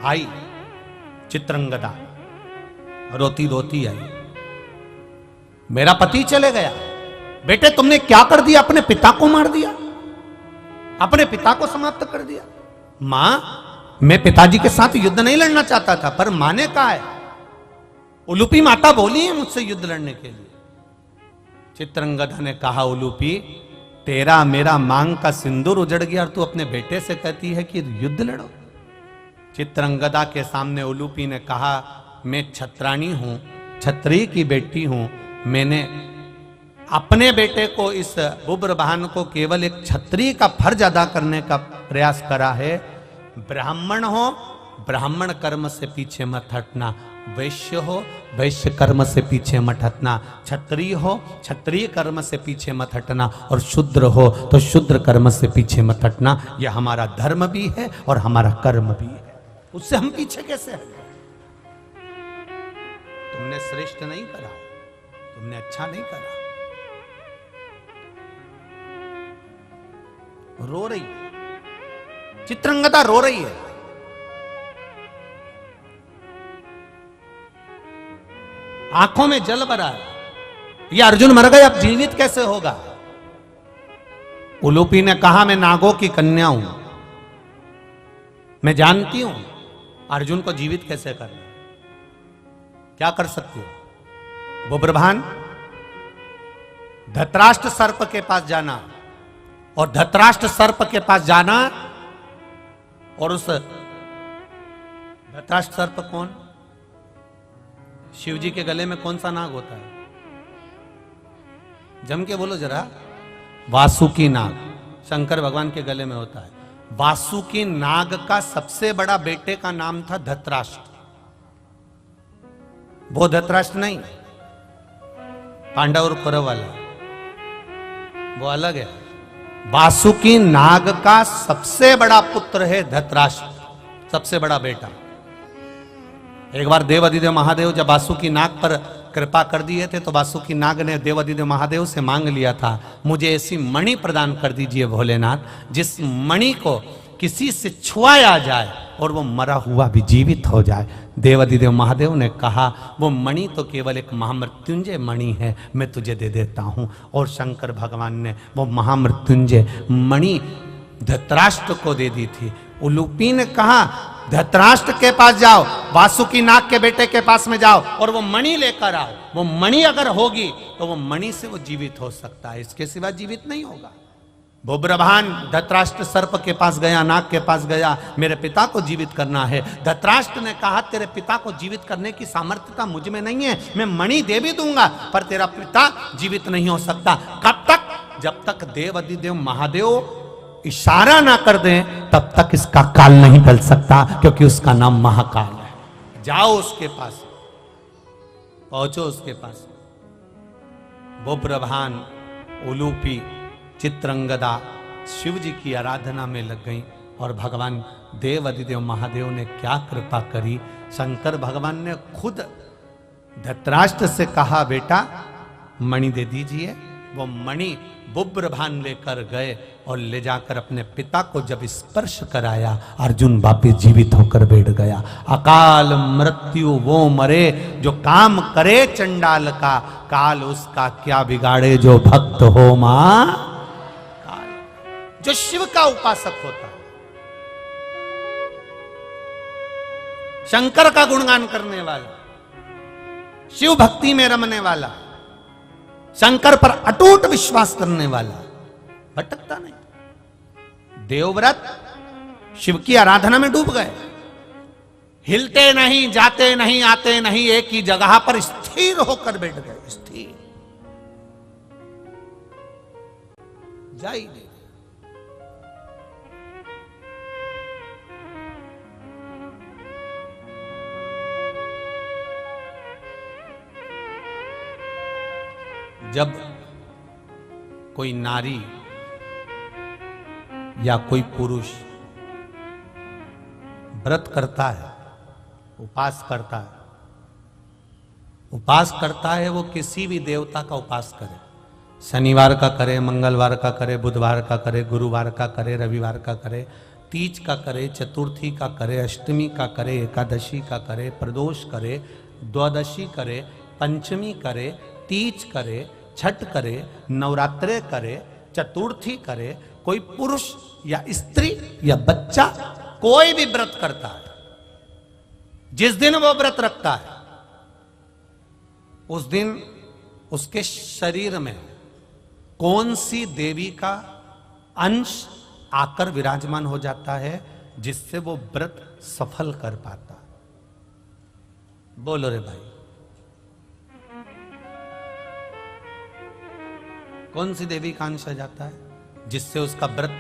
आई चित्रंगदा रोती रोती आई, मेरा पति चले गया। बेटे तुमने क्या कर दिया? अपने पिता को मार दिया, अपने पिता को समाप्त कर दिया। मां मैं पिताजी के साथ युद्ध नहीं लड़ना चाहता था, पर मां ने कहा है, उलूपी माता बोली है मुझसे युद्ध लड़ने के लिए। चित्रंगदा ने कहा, उलूपी तेरा मेरा मांग का सिंदूर उजड़ गया और तू अपने बेटे से कहती है कि युद्ध लड़ो। चित्रंगदा के सामने उलूपी ने कहा, मैं छत्राणी हूं, छत्री की बेटी हूं। मैंने अपने बेटे को, इस बुब्रभान को केवल एक छत्री का फर्ज अदा करने का प्रयास करा है। ब्राह्मण हो, ब्राह्मण कर्म से पीछे मत हटना। वैश्य हो, वैश्य कर्म से पीछे मत हटना। क्षत्रिय हो, क्षत्रिय कर्म से पीछे मत हटना। और शूद्र हो तो शूद्र कर्म से पीछे मत हटना। यह हमारा धर्म भी है और हमारा कर्म भी है, उससे हम पीछे कैसे हट गए? तुमने श्रेष्ठ नहीं करा, तुमने अच्छा नहीं करा। रो रही है चित्रंगदा, रो रही है। आंखों में जल भरा है। ये अर्जुन मर गए, अब जीवित कैसे होगा? उलूपी ने कहा, मैं नागों की कन्या हूं, मैं जानती हूं अर्जुन को जीवित कैसे करना। क्या कर सकती हो? बुब्रभान धतराष्ट्र सर्प के पास जाना, और धतराष्ट्र सर्प के पास जाना, और उस धतराष्ट्र सर्प कौन? शिव जी के गले में कौन सा नाग होता है? जम के बोलो जरा। वासुकी नाग शंकर भगवान के गले में होता है। वासुकी नाग का सबसे बड़ा बेटे का नाम था धतराष्ट्र। वो धतराष्ट्र नहीं, पांडव और कौरव वाला, वो अलग है। वासुकी नाग का सबसे बड़ा पुत्र है धतराष्ट्र, सबसे बड़ा बेटा। एक बार देवाधिदेव महादेव जब वासुकी नाग पर कृपा कर दिए थे, तो वासुकी नाग ने देवाधिदेव महादेव से मांग लिया था, मुझे ऐसी मणि प्रदान कर दीजिए भोलेनाथ, जिस मणि को किसी से छुआया जाए और वो मरा हुआ भी जीवित हो जाए। देवाधिदेव महादेव ने कहा, वो मणि तो केवल एक महामृत्युंजय मणि है, मैं तुझे दे देता हूं। और शंकर भगवान ने वो महामृत्युंजय मणि धतराष्ट्र को दे दी थी। उलूपी ने कहा, धतराष्ट्र के पास जाओ, वासुकी नाग के बेटे के पास में जाओ और वो मणि लेकर आओ। वो मणि अगर होगी तो वो मणि से वो जीवित हो सकता है, इसके सिवा जीवित नहीं होगा। बुब्रभान धतराष्ट्र सर्प के पास गया, नाग के पास गया, मेरे पिता को जीवित करना है। धतराष्ट्र ने कहा, तेरे पिता को जीवित करने की सामर्थ्यता मुझ में नहीं है, मैं मणि दे भी दूंगा पर तेरा पिता जीवित नहीं हो सकता। कब तक? जब तक देवाधिदेव महादेव इशारा ना कर दें तब तक इसका काल नहीं टल सकता, क्योंकि उसका नाम महाकाल है। जाओ उसके पास, पहुंचो उसके पास। बुब्रभान, उलूपी, चित्रंगदा शिव जी की आराधना में लग गई और भगवान देवाधिदेव महादेव ने क्या कृपा करी। शंकर भगवान ने खुद धतराष्ट्र से कहा, बेटा मणि दे दीजिए, वो मणि बुब्रभान लेकर गए और ले जाकर अपने पिता को जब स्पर्श कराया, अर्जुन वापिस जीवित होकर बैठ गया। अकाल मृत्यु वो मरे जो काम करे चंडाल का, काल उसका क्या बिगाड़े जो भक्त हो मां काल। जो शिव का उपासक होता, शंकर का गुणगान करने वाला, शिव भक्ति में रमने वाला, शंकर पर अटूट विश्वास करने वाला भटकता नहीं। देवव्रत शिव की आराधना में डूब गए, हिलते नहीं, जाते नहीं, आते नहीं, एक ही जगह पर स्थिर होकर बैठ गए। स्थिर जा ही नहीं। जब कोई नारी या कोई पुरुष व्रत करता है, उपास करता है, वो किसी भी देवता का उपास करे, शनिवार का करे, मंगलवार का करे, बुधवार का करे, गुरुवार का करे, रविवार का करे, तीज का करे, चतुर्थी का करे, अष्टमी का करे, एकादशी का करे, प्रदोष करे, द्वादशी करे, पंचमी करे, तीज करे, छठ करे, नवरात्रे करे, चतुर्थी करे, कोई पुरुष या स्त्री या बच्चा कोई भी व्रत करता है, जिस दिन वो व्रत रखता है उस दिन उसके शरीर में कौन सी देवी का अंश आकर विराजमान हो जाता है जिससे वो व्रत सफल कर पाता। बोलो रे भाई, कौन सी देवी का अंश आ जाता है जिससे उसका व्रत,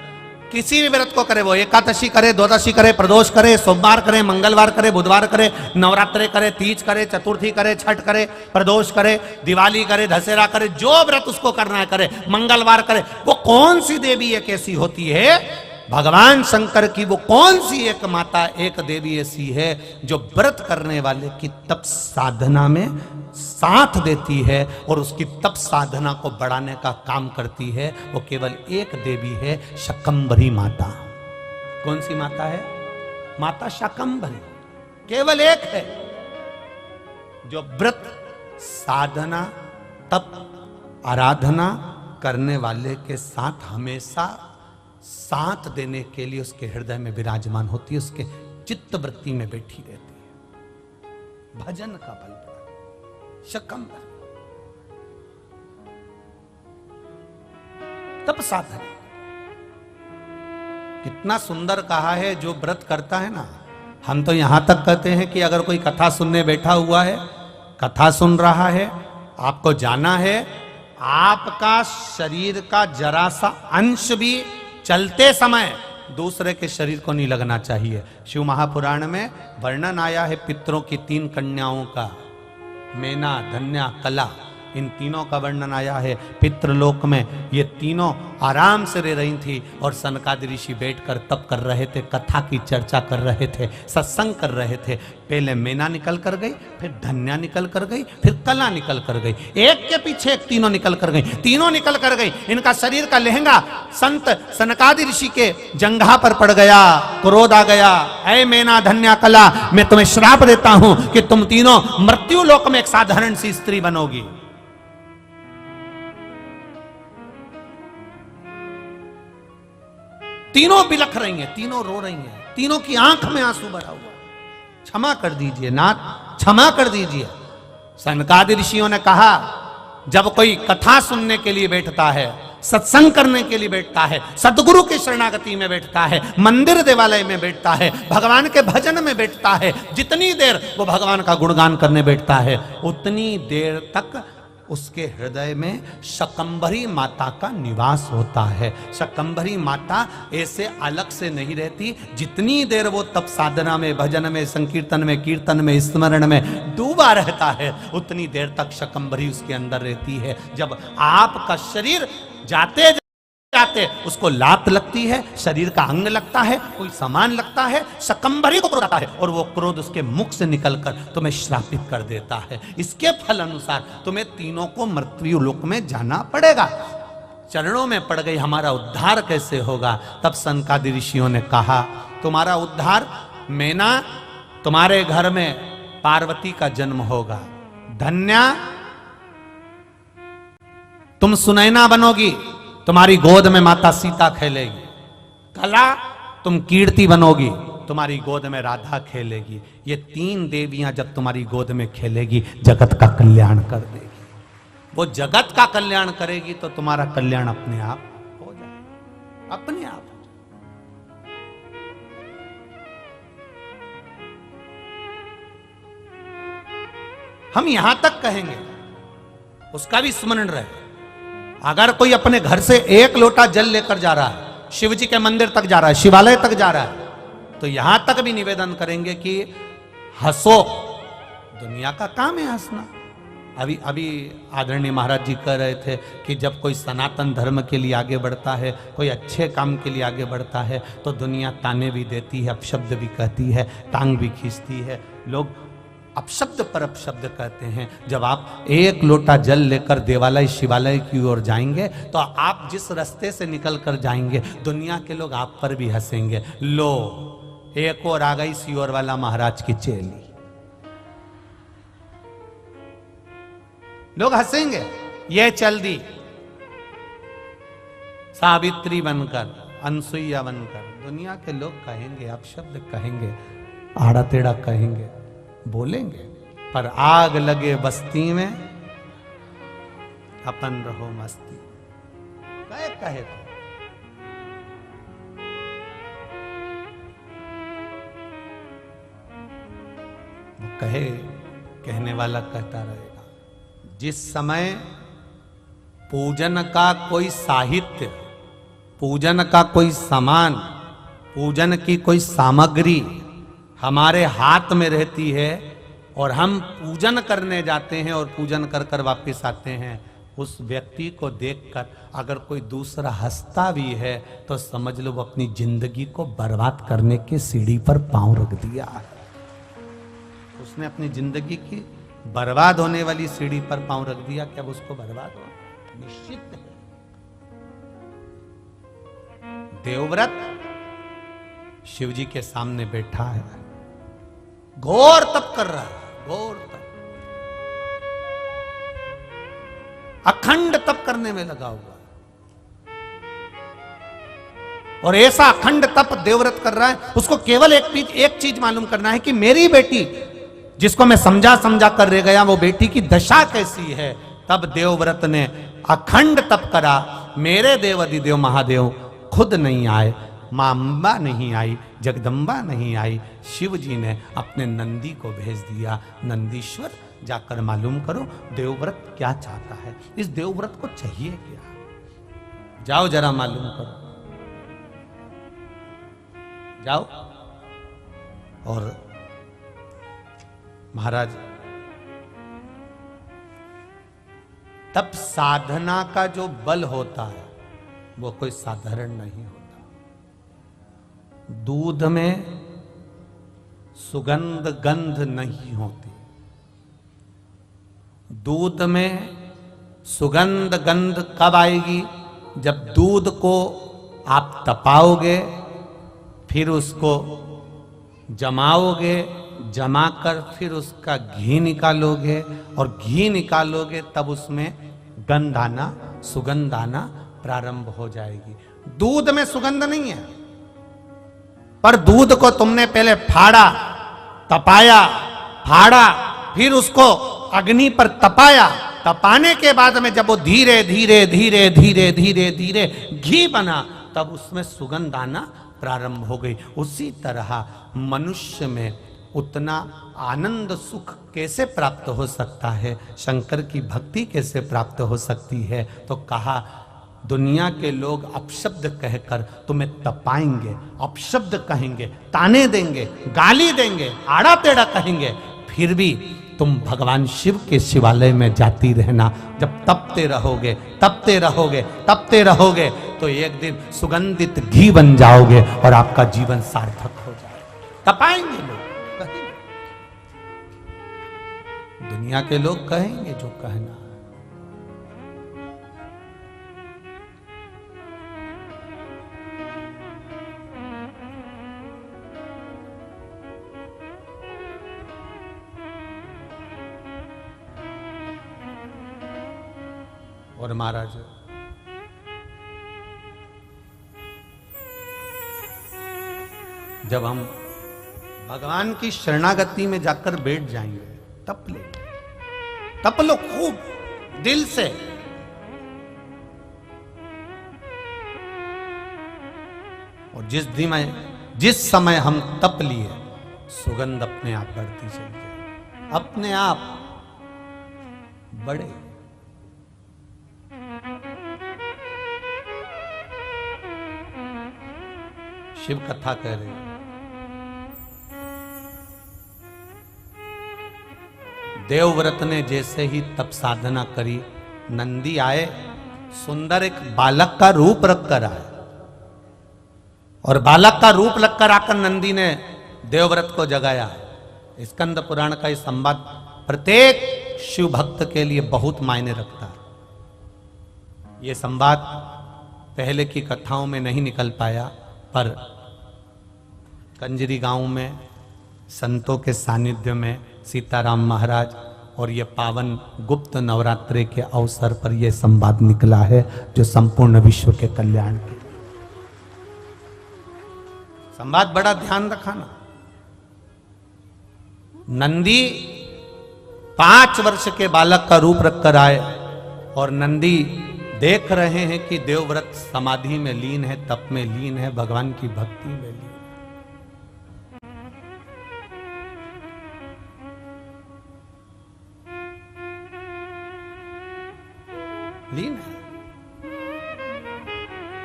किसी भी व्रत को करे, वो एकादशी करे, द्वादशी करे, प्रदोष करे, सोमवार करे, मंगलवार करे, बुधवार करे, नवरात्रे करे, तीज करे, चतुर्थी करे, छठ करे, प्रदोष करे, दिवाली करे, दशहरा करे, जो व्रत उसको करना है करे, मंगलवार करे, वो कौन सी देवी एक ऐसी होती है, भगवान शंकर की वो कौन सी एक माता, एक देवी ऐसी है जो व्रत करने वाले की तप साधना में साथ देती है और उसकी तप साधना को बढ़ाने का काम करती है। वो केवल एक देवी है, शाकंभरी माता। कौन सी माता है? माता शाकंभरी, केवल एक है जो व्रत साधना तप आराधना करने वाले के साथ हमेशा साथ देने के लिए उसके हृदय में विराजमान होती है, उसके चित्त वृत्ति में बैठी रहती है। भजन का बल पड़ा शाकंभरी तप साधन। कितना सुंदर कहा है, जो व्रत करता है ना, हम तो यहां तक कहते हैं कि अगर कोई कथा सुनने बैठा हुआ है, कथा सुन रहा है, आपको जाना है, आपका शरीर का जरा सा अंश भी चलते समय दूसरे के शरीर को नहीं लगना चाहिए। शिव महापुराण में वर्णन आया है पितरों की 3 कन्याओं का, मेना, धन्या, कला, इन तीनों का वर्णन आया है। पितृलोक में ये तीनों आराम से रह रही थी और सनकादि ऋषि बैठकर तप कर रहे थे, कथा की चर्चा कर रहे थे, सत्संग कर रहे थे। पहले मेना निकल कर गई, फिर धन्या निकल कर गई, फिर कला निकल कर गई, एक के पीछे एक तीनों निकल कर गई। तीनों निकल कर गई, इनका शरीर का लहंगा संत सनकादि ऋषि के जंघा पर पड़ गया। क्रोध आ गया, ऐ मेना, धन्या, कला, मैं तुम्हें श्राप देता हूं कि तुम तीनों मृत्यु लोक में एक साधारण सी स्त्री बनोगी। तीनों बिलख रही हैं, तीनों रो रही हैं, तीनों की आंख में आंसू भरा हुआ। क्षमा कर दीजिए नाथ, क्षमा कर दीजिए। सनकादि ऋषियों ने कहा, जब कोई कथा सुनने के लिए बैठता है, सत्संग करने के लिए बैठता है, सदगुरु की शरणागति में बैठता है, मंदिर देवालय में बैठता है, भगवान के भजन में बैठता है, जितनी देर वो भगवान का गुणगान करने बैठता है, उतनी देर तक उसके हृदय में शाकंभरी माता का निवास होता है। शाकंभरी माता ऐसे अलग से नहीं रहती। जितनी देर वो तप साधना में, भजन में, संकीर्तन में, कीर्तन में, स्मरण में डूबा रहता है, उतनी देर तक शाकंभरी उसके अंदर रहती है। जब आपका शरीर जाते जाते उसको लात लगती है, शरीर का अंग लगता है, कोई सामान लगता है, शकंभरी को क्रोध आता है और वो क्रोध उसके मुख से निकलकर तुम्हें श्रापित कर देता है। इसके फल अनुसार तुम्हें तीनों को मृत्यु लोक में जाना पड़ेगा। चरणों में पड़ गई, हमारा उद्धार कैसे होगा? तब सनकादि ऋषियों ने कहा, तुम्हारा उद्धार मैना, तुम्हारे घर में पार्वती का जन्म होगा। धन्या, तुम सुनैना बनोगी, तुम्हारी गोद में माता सीता खेलेगी। कला, तुम कीर्ति बनोगी, तुम्हारी गोद में राधा खेलेगी। ये तीन देवियां जब तुम्हारी गोद में खेलेगी, जगत का कल्याण कर देगी। वो जगत का कल्याण करेगी तो तुम्हारा कल्याण अपने आप हो जाएगा, अपने आप। हम यहां तक कहेंगे, उसका भी स्मरण रहे। अगर कोई अपने घर से एक लोटा जल लेकर जा रहा है, शिव जी के मंदिर तक जा रहा है, शिवालय तक जा रहा है, तो यहां तक भी निवेदन करेंगे कि हंसो, दुनिया का काम है हंसना। अभी आदरणीय महाराज जी कह रहे थे कि जब कोई सनातन धर्म के लिए आगे बढ़ता है, कोई अच्छे काम के लिए आगे बढ़ता है, तो दुनिया ताने भी देती है, अपशब्द भी कहती है, टांग भी खींचती है। लोग अपशब्द पर अपशब्द कहते हैं। जब आप एक लोटा जल लेकर देवालय शिवालय की ओर जाएंगे, तो आप जिस रास्ते से निकल कर जाएंगे, दुनिया के लोग आप पर भी हंसेंगे। लो, एक और आ गई सियोर वाला महाराज की चेली। लोग हंसेंगे, ये चल दी सावित्री बनकर, अनसुईया बनकर। दुनिया के लोग कहेंगे, अपशब्द कहेंगे, आड़ा टेढ़ा कहेंगे, बोलेंगे, पर आग लगे बस्ती में अपन रहो मस्ती। कहे तो कहे, कहने वाला कहता रहेगा। जिस समय पूजन का कोई साहित्य, पूजन का कोई सामान, पूजन की कोई सामग्री हमारे हाथ में रहती है और हम पूजन करने जाते हैं और पूजन कर कर वापस आते हैं, उस व्यक्ति को देखकर अगर कोई दूसरा हंसता भी है तो समझ लो वो अपनी जिंदगी को बर्बाद करने के सीढ़ी पर पांव रख दिया है। उसने अपनी जिंदगी की बर्बाद होने वाली सीढ़ी पर पांव रख दिया कि अब उसको बर्बाद हो निश्चित है। देवव्रत शिव जी के सामने बैठा है, घोर तप कर रहा है, घोर तप, अखंड तप करने में लगा हुआ, और ऐसा अखंड तप देवव्रत कर रहा है। उसको केवल एक चीज मालूम करना है कि मेरी बेटी, जिसको मैं समझा कर रह गया, वो बेटी की दशा कैसी है। तब देवव्रत ने अखंड तप करा। मेरे देव अधिदेव महादेव खुद नहीं आए, मां अंबा नहीं आई, जगदम्बा नहीं आई, शिव जी ने अपने नंदी को भेज दिया। नंदीश्वर, जाकर मालूम करो देवव्रत क्या चाहता है, इस देवव्रत को चाहिए क्या, जाओ जरा मालूम करो, जाओ। और महाराज, तब साधना का जो बल होता है वो कोई साधारण नहीं होता। दूध में सुगंध गंध नहीं होती, दूध में सुगंध गंध कब आएगी? जब दूध को आप तपाओगे, फिर उसको जमाओगे, जमाकर फिर उसका घी निकालोगे, और घी निकालोगे तब उसमें गंध आना, सुगंध आना प्रारंभ हो जाएगी। दूध में सुगंध नहीं है, पर दूध को तुमने पहले फाड़ा, तपाया, फाड़ा, फिर उसको अग्नि पर तपाया, तपाने के बाद में जब वो धीरे धीरे धीरे धीरे धीरे धीरे घी बना, तब उसमें सुगंध आना प्रारंभ हो गई। उसी तरह मनुष्य में उतना आनंद सुख कैसे प्राप्त हो सकता है, शंकर की भक्ति कैसे प्राप्त हो सकती है? तो कहा, दुनिया के लोग अपशब्द कहकर तुम्हें तपाएंगे, अपशब्द कहेंगे, ताने देंगे, गाली देंगे, आड़ा टेढ़ा कहेंगे, फिर भी तुम भगवान शिव के शिवालय में जाती रहना। जब तपते रहोगे तपते रहोगे तपते रहोगे तो एक दिन सुगंधित घी बन जाओगे और आपका जीवन सार्थक हो जाएगा। तपाएंगे लोग, कहेंगे, दुनिया के लोग कहेंगे जो कहना। और महाराज जब हम भगवान की शरणागति में जाकर बैठ जाएंगे, तप ले, तप लो खूब दिल से। और जिस समय हम तप लिए, सुगंध अपने आप बढ़ती चली जाए, अपने आप बढ़े। शिव कथा कह रहे हैं, देवव्रत ने जैसे ही तप साधना करी, नंदी आए, सुंदर एक बालक का रूप रखकर आए। और बालक का रूप रखकर आकर नंदी ने देवव्रत को जगाया। स्कंद पुराण का ये संवाद प्रत्येक शिव भक्त के लिए बहुत मायने रखता है। ये संवाद पहले की कथाओं में नहीं निकल पाया, पर कंजरी गांव में संतों के सानिध्य में सीताराम महाराज और ये पावन गुप्त नवरात्रि के अवसर पर यह संवाद निकला है, जो संपूर्ण विश्व के कल्याण के संवाद। बड़ा ध्यान रखना। नंदी 5 वर्ष के बालक का रूप रखकर आए और नंदी देख रहे हैं कि देवव्रत समाधि में लीन है, तप में लीन है, भगवान की भक्ति में लीन है। लीन है।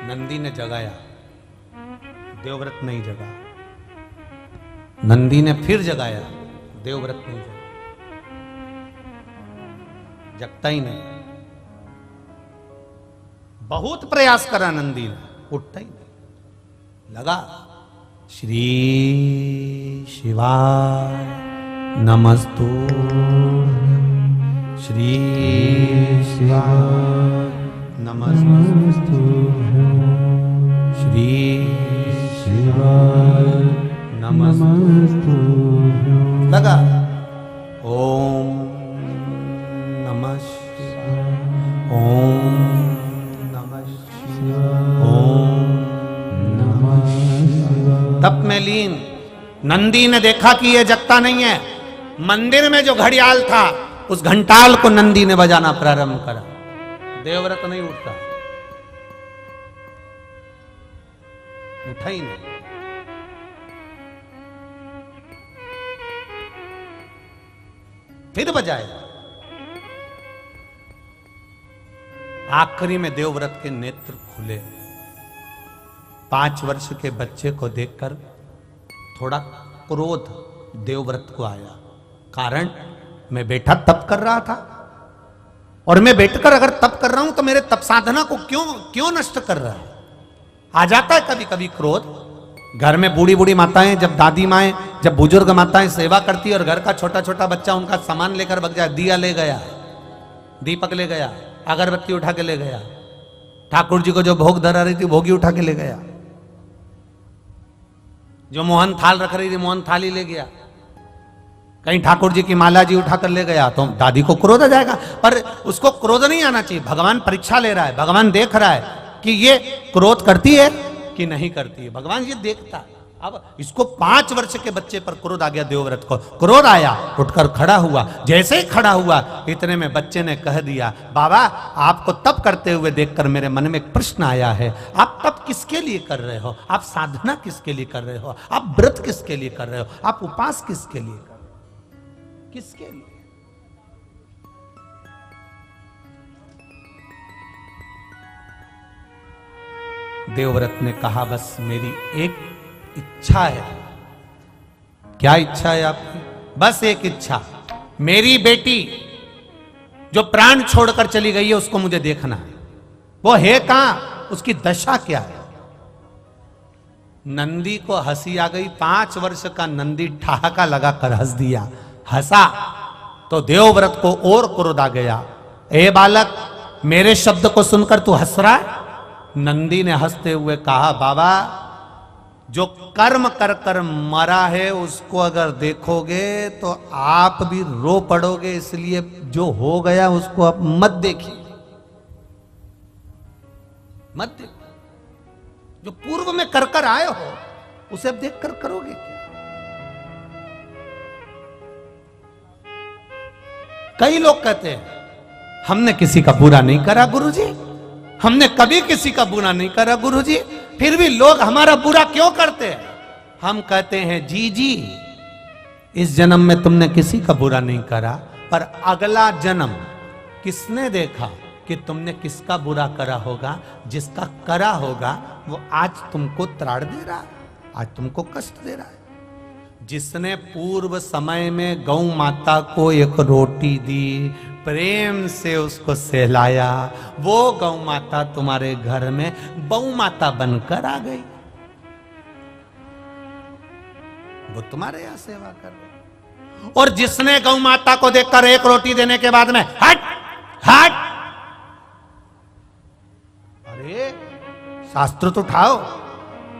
नंदी ने जगाया, देवव्रत नहीं जगा। नंदी ने फिर जगाया, देवव्रत नहीं जगा। जगता ही नहीं। बहुत प्रयास करा नंदी ने, उठता ही नहीं। लगा श्री शिवाय नमस्तु, श्री शिवाय नमस्तु, श्री शिवाय नमस्तु। लगा ओम नमः शिवाय, ओम नमः शिवाय, ओम नमः शिवाय। तप में लीन। नंदी ने देखा कि यह जगता नहीं है। मंदिर में जो घड़ियाल था, उस घंटाल को नंदी ने बजाना प्रारंभ करा। देवव्रत नहीं उठता, उठा ही नहीं। फिर बजाया। आखिरी में देवव्रत के नेत्र खुले। 5 वर्ष के बच्चे को देखकर थोड़ा क्रोध देवव्रत को आया। कारण, मैं बैठा तप कर रहा था, और मैं बैठकर अगर तप कर रहा हूं तो मेरे तप साधना को क्यों नष्ट कर रहा है। आ जाता है कभी कभी क्रोध। घर में बूढ़ी बूढ़ी माताएं, जब दादी माएं, जब बुजुर्ग माताएं सेवा करती और घर का छोटा छोटा बच्चा उनका सामान लेकर भग जाए, दिया ले गया, दीपक ले गया, अगरबत्ती उठा के ले गया, ठाकुर जी को जो भोग धरा रही थी भोगी उठा के ले गया, जो मोहन थाल रख रही थी मोहन थाल ही ले गया, कहीं ठाकुर जी की माला जी उठाकर ले गया, तो दादी को क्रोध आ जाएगा। पर उसको क्रोध नहीं आना चाहिए। भगवान परीक्षा ले रहा है, भगवान देख रहा है कि ये क्रोध करती है कि नहीं करती है। भगवान ये देखता है। अब इसको 5 वर्ष के बच्चे पर क्रोध आ गया। देवव्रत को क्रोध आया, उठकर खड़ा हुआ। जैसे ही खड़ा हुआ, इतने में बच्चे ने कह दिया, बाबा आपको तप करते हुए देखकर मेरे मन में एक प्रश्न आया है। आप तप किसके लिए कर रहे हो? आप साधना किसके लिए कर रहे हो? आप व्रत किसके लिए कर रहे हो? आप उपास किसके लिए कर रहे हो? किसके लिए? देवव्रत ने कहा, बस मेरी एक इच्छा है। क्या इच्छा है आपकी? बस एक इच्छा, मेरी बेटी जो प्राण छोड़कर चली गई है उसको मुझे देखना है। वो है कहां, उसकी दशा क्या है। नंदी को हंसी आ गई। 5 वर्ष का नंदी ठहाका लगाकर हंस दिया। हंसा तो देवव्रत को और क्रोध आ गया। ए बालक, मेरे शब्द को सुनकर तू हंस रहा है। नंदी ने हंसते हुए कहा, बाबा, जो कर्म कर कर मरा है उसको अगर देखोगे तो आप भी रो पड़ोगे, इसलिए जो हो गया उसको आप मत देखिए, मत देखो। जो पूर्व में कर कर आए हो उसे अब देख कर करोगे क्या। कई लोग कहते हैं हमने किसी का बुरा नहीं करा गुरुजी, हमने कभी किसी का बुरा नहीं करा गुरुजी, फिर भी लोग हमारा बुरा क्यों करते हैं। हम कहते हैं जी जी, इस जन्म में तुमने किसी का बुरा नहीं करा, पर अगला जन्म किसने देखा कि तुमने किसका बुरा करा होगा। जिसका करा होगा वो आज तुमको त्राड़ दे रहा है, आज तुमको कष्ट दे रहा है। जिसने पूर्व समय में गौ माता को एक रोटी दी, प्रेम से उसको सहलाया, वो गौ माता तुम्हारे घर में बहु माता बनकर आ गई। वो तुम्हारे यहां सेवा कर रही। और जिसने गौ माता को देखकर एक रोटी देने के बाद में हट हट, अरे शास्त्र तो उठाओ।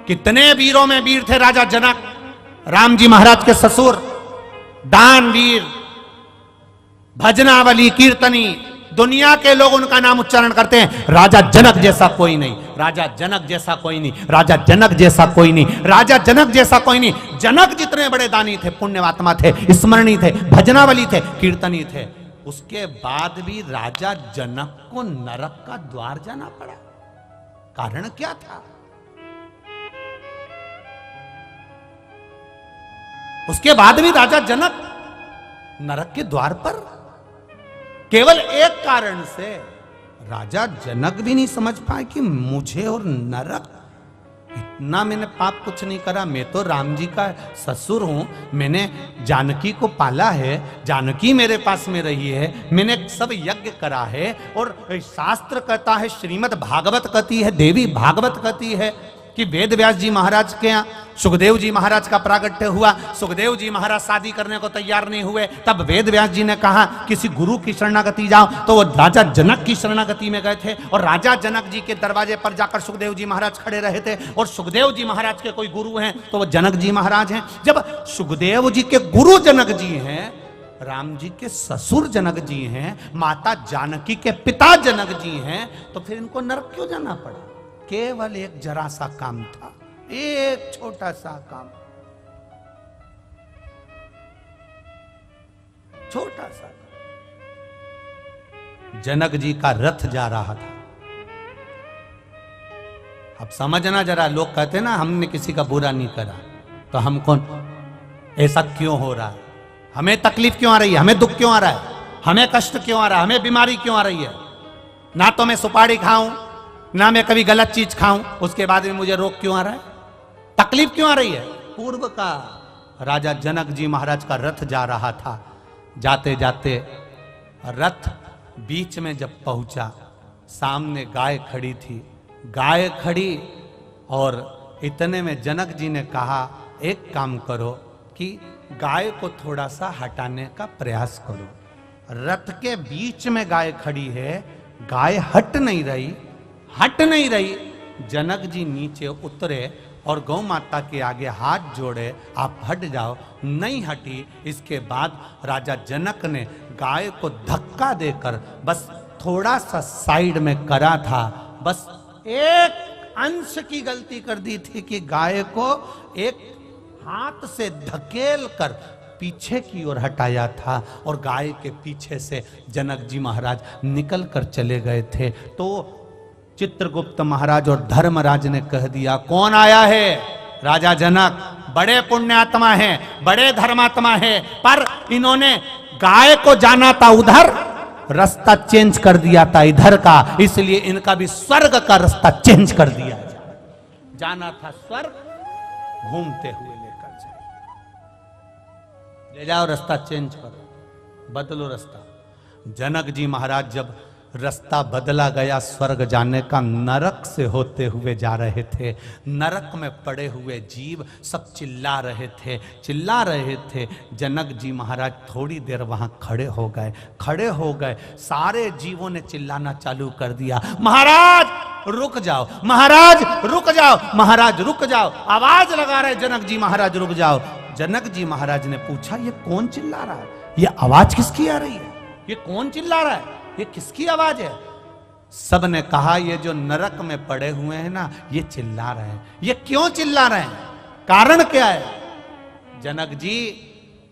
कितने वीरों में वीर थे राजा जनक, राम जी महाराज के ससुर, दानवीर, भजनावली, कीर्तनी, दुनिया के लोग उनका नाम उच्चारण करते हैं। राजा जनक जैसा कोई नहीं, राजा जनक जैसा कोई नहीं, राजा जनक जैसा कोई नहीं, राजा जनक जैसा कोई नहीं। जनक जितने बड़े दानी थे, पुण्यवात्मा थे, स्मरणी थे, भजनावली थे, कीर्तनी थे, उसके बाद भी राजा जनक को नरक का द्वार जाना पड़ा। कारण क्या था। उसके बाद भी राजा जनक नरक के द्वार पर, केवल एक कारण से। राजा जनक भी नहीं समझ पाए कि मुझे और नरक, इतना मैंने पाप कुछ नहीं करा, मैं तो राम जी का ससुर हूं, मैंने जानकी को पाला है, जानकी मेरे पास में रही है, मैंने सब यज्ञ करा है। और शास्त्र कहता है, श्रीमद् भागवत कहती है, देवी भागवत कहती है कि वेद व्यास जी महाराज के यहाँ सुखदेव जी महाराज का प्रागट्य हुआ। सुखदेव जी महाराज शादी करने को तैयार नहीं हुए, तब वेद व्यास जी ने कहा किसी गुरु की शरणागति जाओ, तो वो राजा जनक की शरणागति में गए थे। और राजा जनक जी के दरवाजे पर जाकर सुखदेव जी महाराज खड़े रहे थे। और सुखदेव जी महाराज के कोई गुरु हैं तो वो जनक जी महाराज हैं। जब सुखदेव जी के गुरु जनक जी हैं, राम जी के ससुर जनक जी हैं, माता जानकी के पिता जनक जी हैं, तो फिर इनको नरक क्यों जाना पड़ा। केवल एक जरा सा काम था, एक छोटा सा काम, छोटा सा काम। जनक जी का रथ जा रहा था। अब समझना जरा, लोग कहते ना हमने किसी का बुरा नहीं करा, तो हम कौन, ऐसा क्यों हो रहा है, हमें तकलीफ क्यों आ रही है, हमें दुख क्यों आ रहा है, हमें कष्ट क्यों आ रहा है, हमें बीमारी क्यों आ रही है। ना तो मैं सुपारी खाऊं, ना मैं कभी गलत चीज खाऊं, उसके बाद में मुझे रोग क्यों आ रहा है, तकलीफ क्यों आ रही है। पूर्व का राजा जनक जी महाराज का रथ जा रहा था। जाते जाते रथ बीच में जब पहुंचा, सामने गाय खड़ी थी। गाय खड़ी और इतने में जनक जी ने कहा, एक काम करो कि गाय को थोड़ा सा हटाने का प्रयास करो। रथ के बीच में गाय खड़ी है, गाय हट नहीं रही। जनक जी नीचे उतरे और गौ माता के आगे हाथ जोड़े, आप हट जाओ। नहीं हटी। इसके बाद राजा जनक ने गाय को धक्का देकर बस थोड़ा सा साइड में करा था, बस एक अंश की गलती कर दी थी कि गाय को एक हाथ से धकेल कर पीछे की ओर हटाया था और गाय के पीछे से जनक जी महाराज निकल कर चले गए थे। तो चित्रगुप्त महाराज और धर्मराज ने कह दिया, कौन आया है? राजा जनक। बड़े पुण्यात्मा हैं, बड़े धर्मात्मा हैं, पर इन्होंने गाय को जाना था उधर, रास्ता चेंज कर दिया था इधर का, इसलिए इनका भी स्वर्ग का रास्ता चेंज कर दिया। जाना था स्वर्ग, घूमते हुए लेकर जाए, ले जाओ, रास्ता चेंज करो। बदलो रास्ता। जनक जी महाराज जब रास्ता बदला गया स्वर्ग जाने का, नरक से होते हुए जा रहे थे। नरक में पड़े हुए जीव सब चिल्ला रहे थे। जनक जी महाराज थोड़ी देर वहां खड़े हो गए। सारे जीवों ने चिल्लाना चालू कर दिया, महाराज रुक जाओ, महाराज रुक जाओ, महाराज रुक जाओ। आवाज लगा रहे जनक जी महाराज रुक जाओ। जनक जी महाराज ने पूछा, ये कौन चिल्ला रहा है? ये आवाज किसकी आ रही है? ये कौन चिल्ला रहा है? ये किसकी आवाज है? सब ने कहा, ये जो नरक में पड़े हुए हैं ना, ये चिल्ला रहे हैं। ये क्यों चिल्ला रहे हैं? कारण क्या है? जनक जी,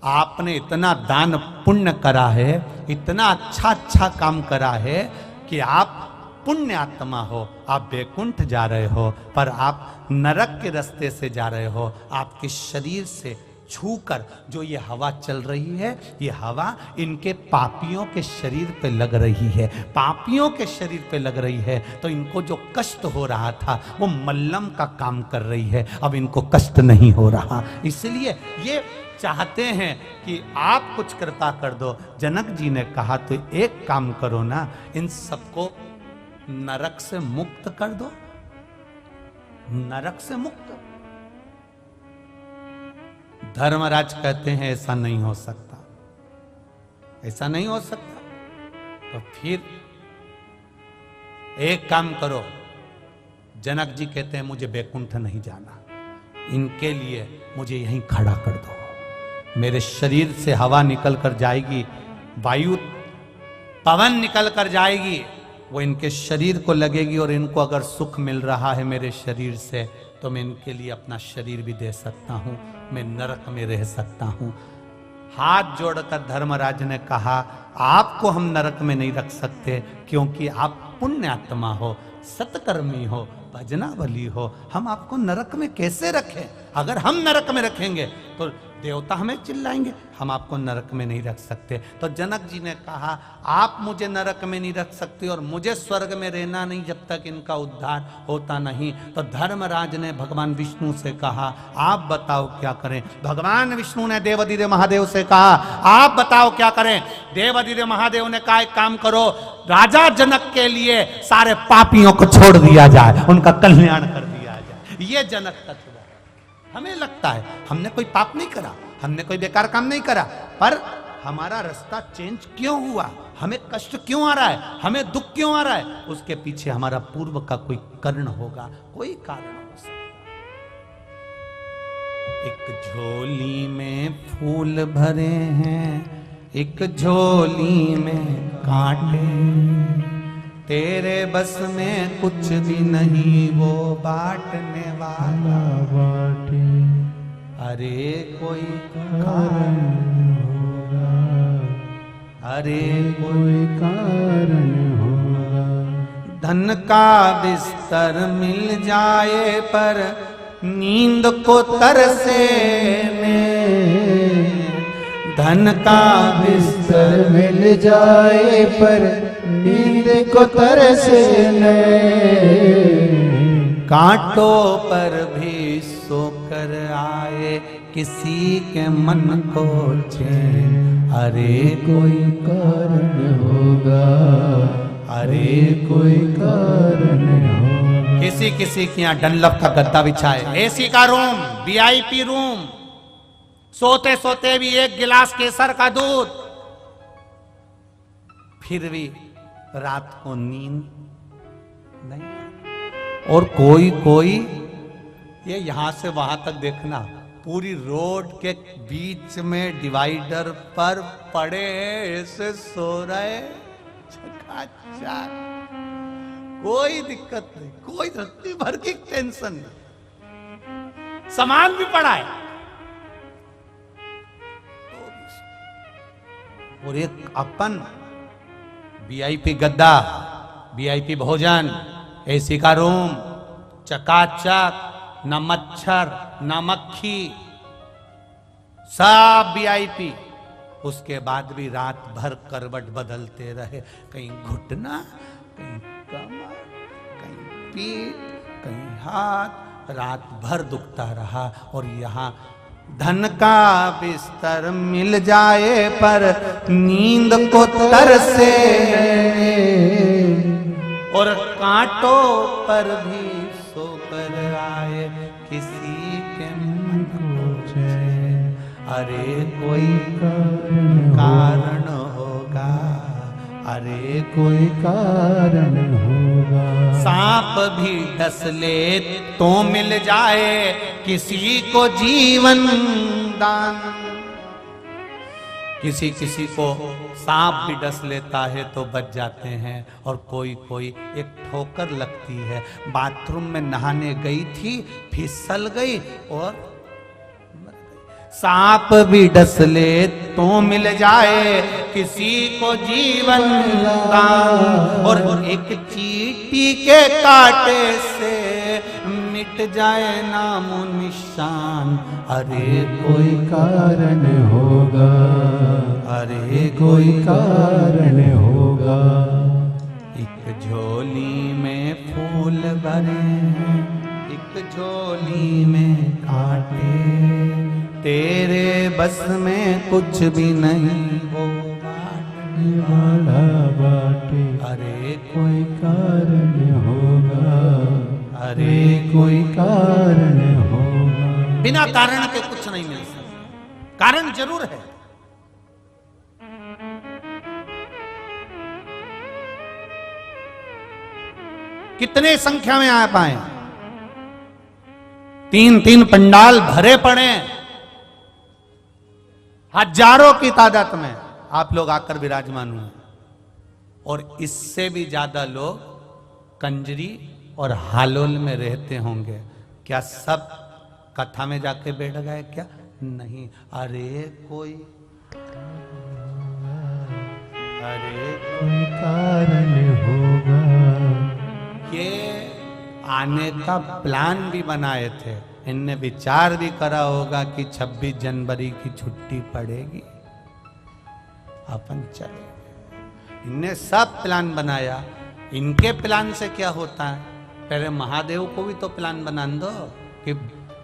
आपने इतना दान पुण्य करा है, इतना अच्छा काम करा है कि आप पुण्य आत्मा हो, आप वैकुंठ जा रहे हो, पर आप नरक के रास्ते से जा रहे हो। आपके शरीर से छूकर जो ये हवा चल रही है, ये हवा इनके पापियों के शरीर पे लग रही है। पापियों के शरीर पे लग रही है तो इनको जो कष्ट हो रहा था वो मल्लम का काम कर रही है, अब इनको कष्ट नहीं हो रहा। इसलिए ये चाहते हैं कि आप कुछ कृपा कर दो। जनक जी ने कहा, तो एक काम करो ना, इन सबको नरक से मुक्त कर दो। नरक से मुक्त। धर्मराज कहते हैं, ऐसा नहीं हो सकता, ऐसा नहीं हो सकता। तो फिर एक काम करो। जनक जी कहते हैं, मुझे वैकुंठ नहीं जाना, इनके लिए मुझे यहीं खड़ा कर दो। मेरे शरीर से हवा निकल कर जाएगी, वायु पवन निकल कर जाएगी, वो इनके शरीर को लगेगी, और इनको अगर सुख मिल रहा है मेरे शरीर से, तो मैं इनके लिए अपना शरीर भी दे सकता हूं, मैं नरक में रह सकता हूं। हाथ जोड़कर धर्मराज ने कहा, आपको हम नरक में नहीं रख सकते, क्योंकि आप पुण्य आत्मा हो, सत्कर्मी हो, भजना बली हो। हम आपको नरक में कैसे रखें? अगर हम नरक में रखेंगे तो देवता हमें चिल्लाएंगे, हम आपको नरक में नहीं रख सकते। तो जनक जी ने कहा, आप मुझे नरक में नहीं रख सकते और मुझे स्वर्ग में रहना नहीं जब तक इनका उद्धार होता नहीं। तो धर्मराज ने भगवान विष्णु से कहा, आप बताओ क्या करें। भगवान विष्णु ने देवाधिदेव महादेव से कहा, आप बताओ क्या करें। देवाधिदेव महादेव ने कहा, एक काम करो, राजा जनक के लिए सारे पापियों को छोड़ दिया जाए, उनका कल्याण कर दिया जाए। ये जनक तत्व। हमें लगता है हमने कोई पाप नहीं करा, हमने कोई बेकार काम नहीं करा, पर हमारा रास्ता चेंज क्यों हुआ, हमें कष्ट क्यों आ रहा है, हमें दुख क्यों आ रहा है, उसके पीछे हमारा पूर्व का कोई कारण होगा, कोई कारण हो सकता। एक झोली में फूल भरे हैं, एक झोली में कांटे, तेरे बस में कुछ भी नहीं वो बांटने वाला बांटे। अरे कोई कारण होगा, अरे कोई कारण होगा। धन का बिस्तर मिल जाए पर नींद को तरसे में, धन का बिस्तर मिल जाए पर नींद को तरसे में, कांटों पर भी सोकर आए किसी के मन को चैन। अरे कोई कारण होगा, अरे कोई कारण होगा। किसी के यहाँ डनलप का गद्दा बिछाए, एसी का रूम, वीआईपी रूम, सोते सोते भी एक गिलास केसर का दूध, फिर भी रात को नींद नहीं। और कोई ये यहां से वहां तक देखना, पूरी रोड के बीच में डिवाइडर पर पड़े ऐसे सो रहे, चकाचक, कोई दिक्कत नहीं, कोई रत्ती भर की टेंशन नहीं, सामान भी पड़ा है। और एक अपन वीआईपी गद्दा, वीआईपी भोजन, एसी का रूम, चकाचक, न मच्छर न मक्खी, सब वीआईपी। उसके बाद भी रात भर करवट बदलते रहे, कहीं घुटना, कहीं कमर, कहीं पीठ, कहीं हाथ, रात भर दुखता रहा। और यहाँ धन का बिस्तर मिल जाए पर नींद को तरसे, और कांटों पर भी सोकर आए किसी के मन को चैन। अरे कोई कारण होगा, अरे कोई कारण होगा। सांप भी डस ले तो मिल जाए किसी को जीवन दान। किसी किसी को सांप भी डस लेता है तो बच जाते हैं, और कोई कोई एक ठोकर लगती है। बाथरूम में नहाने गई थी, फिसल गई और मर गई। सांप भी डस ले तो मिल जाए किसी को जीवन दान, और एक चींटी के कांटे से मिट जाए नामो निशान। अरे कोई कारण होगा, अरे कोई कारण होगा। एक झोली में फूल भरे हैं, एक झोली में कांटे, तेरे बस में कुछ भी नहीं वो बांटने वाला बाटे। अरे कोई कारण होगा, अरे कोई कारण होगा। बिना कारण के कुछ नहीं मिल सकता, कारण जरूर है। कितने संख्या में आ पाए, 3-3 पंडाल भरे पड़े, हजारों की तादाद में आप लोग आकर विराजमान हुए, और इससे भी ज्यादा लोग कंजरी और हालोल में रहते होंगे। क्या सब कथा में जाके बैठ गए क्या? नहीं। अरे कोई कोई कारण होगा। ये आने का प्लान भी बनाए थे, इनने विचार भी करा होगा कि 26 जनवरी की छुट्टी पड़ेगी, अपन चले। इनने सब प्लान बनाया। इनके प्लान से क्या होता है, पहले महादेव को भी तो प्लान बना दो कि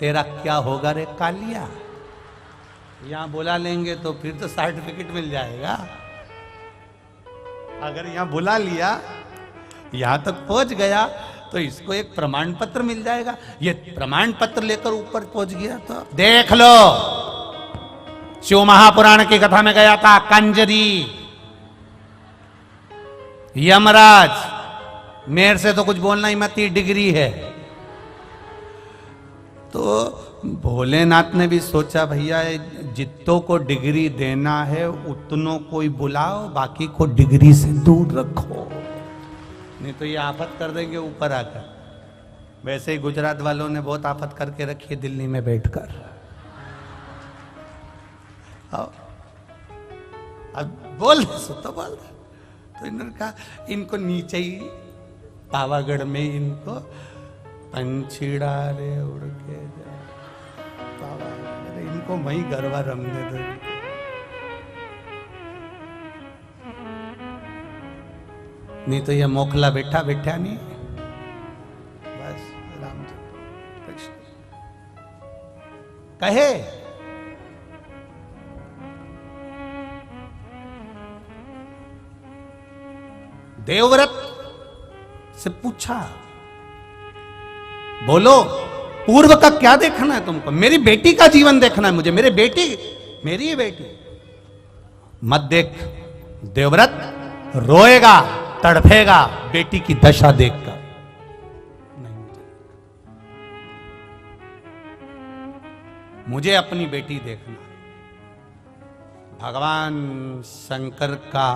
तेरा क्या होगा रे कालिया। यहां बुला लेंगे तो फिर तो सर्टिफिकेट मिल जाएगा। अगर यहां बुला लिया, यहां तक पहुंच गया, तो इसको एक प्रमाण पत्र मिल जाएगा। ये प्रमाण पत्र लेकर ऊपर पहुंच गया तो देख लो, शिव महापुराण की कथा में गया था कंजरी, यमराज, मेरे से तो कुछ बोलना ही मत, डिग्री है। तो भोलेनाथ ने भी सोचा भैया जितनों को डिग्री देना है उतनों को ही बुलाओ, बाकी को डिग्री से दूर रखो, नहीं तो ये आफत कर देंगे ऊपर आकर। वैसे ही गुजरात वालों ने बहुत आफत करके रखी है दिल्ली में बैठकर। अब बोल तो बोल, तो इन्होंने कहा इनको नीचे ही पावागढ़ में इनको पंछीड़ा रे उड़ के जा, पावागढ़ इनको वही गरबा रमने दो। नहीं तो ये मोखला बैठा बैठा नहीं, बस राम कृष्ण कहे। देवव्रत से पूछा, बोलो पूर्व का क्या देखना है तुमको? मेरी बेटी का जीवन देखना है मुझे, मेरी बेटी, मेरी ही बेटी। मत देख, देवव्रत रोएगा, तड़फेगा बेटी की दशा देखकर। नहीं, मुझे अपनी बेटी देखना। भगवान शंकर का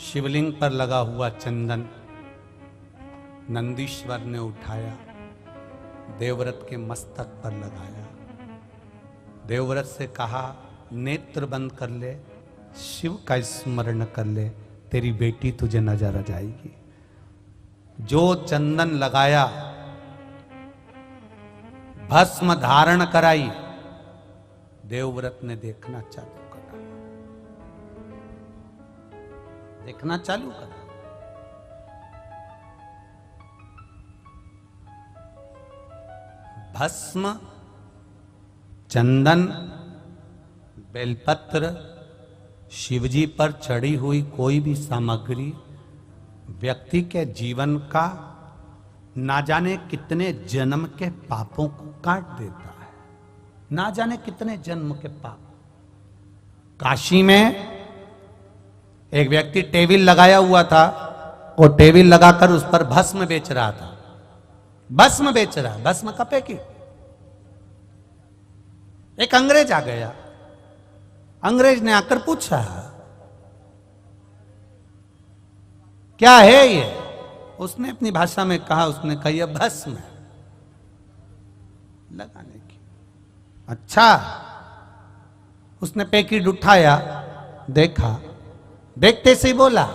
शिवलिंग पर लगा हुआ चंदन नंदीश्वर ने उठाया, देवव्रत के मस्तक पर लगाया। देवव्रत से कहा नेत्र बंद कर ले, शिव का स्मरण कर ले, तेरी बेटी तुझे नजर आ जाएगी। जो चंदन लगाया, भस्म धारण कराई, देवव्रत ने देखना चालू करा, देखना चालू करा। भस्म, चंदन, बेलपत्र, शिवजी पर चढ़ी हुई कोई भी सामग्री व्यक्ति के जीवन का ना जाने कितने जन्म के पापों को काट देता है। ना जाने कितने जन्म के पाप। काशी में एक व्यक्ति टेबल लगाया हुआ था, वो टेबल लगाकर उस पर भस्म बेच रहा था। भस्म बेच रहा, भस्म कपे की। एक अंग्रेज आ गया। अंग्रेज ने आकर पूछा, क्या है ये? उसने अपनी भाषा में कहा, उसने कहा यह भस्म है लगाने की। अच्छा। उसने पैकेट उठाया, देखा, देखते से ही बोला,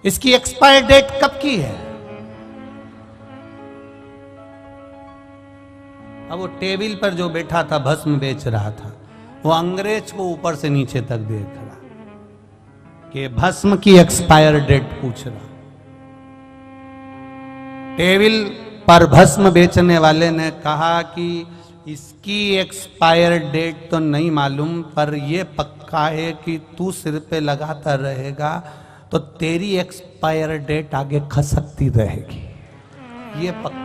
इसकी एक्सपायर डेट कब की है? अब वो टेबल पर जो बैठा था भस्म बेच रहा था, वो अंग्रेज को ऊपर से नीचे तक देख रहा कि भस्म की एक्सपायर डेट पूछ रहा। टेबल पर भस्म बेचने वाले ने कहा कि इसकी एक्सपायर डेट तो नहीं मालूम, पर यह पक्का है कि तू सिर पे लगाता रहेगा तो तेरी एक्सपायर डेट आगे खसकती रहेगी। ये पक्का।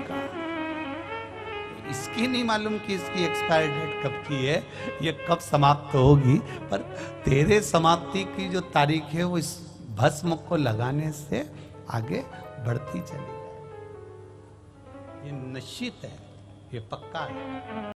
इसकी नहीं मालूम कि इसकी एक्सपायर डेट कब की है, ये कब समाप्त होगी, पर तेरे समाप्ति की जो तारीख है वो इस भस्म को लगाने से आगे बढ़ती चली जाए। ये निश्चित है, ये पक्का है।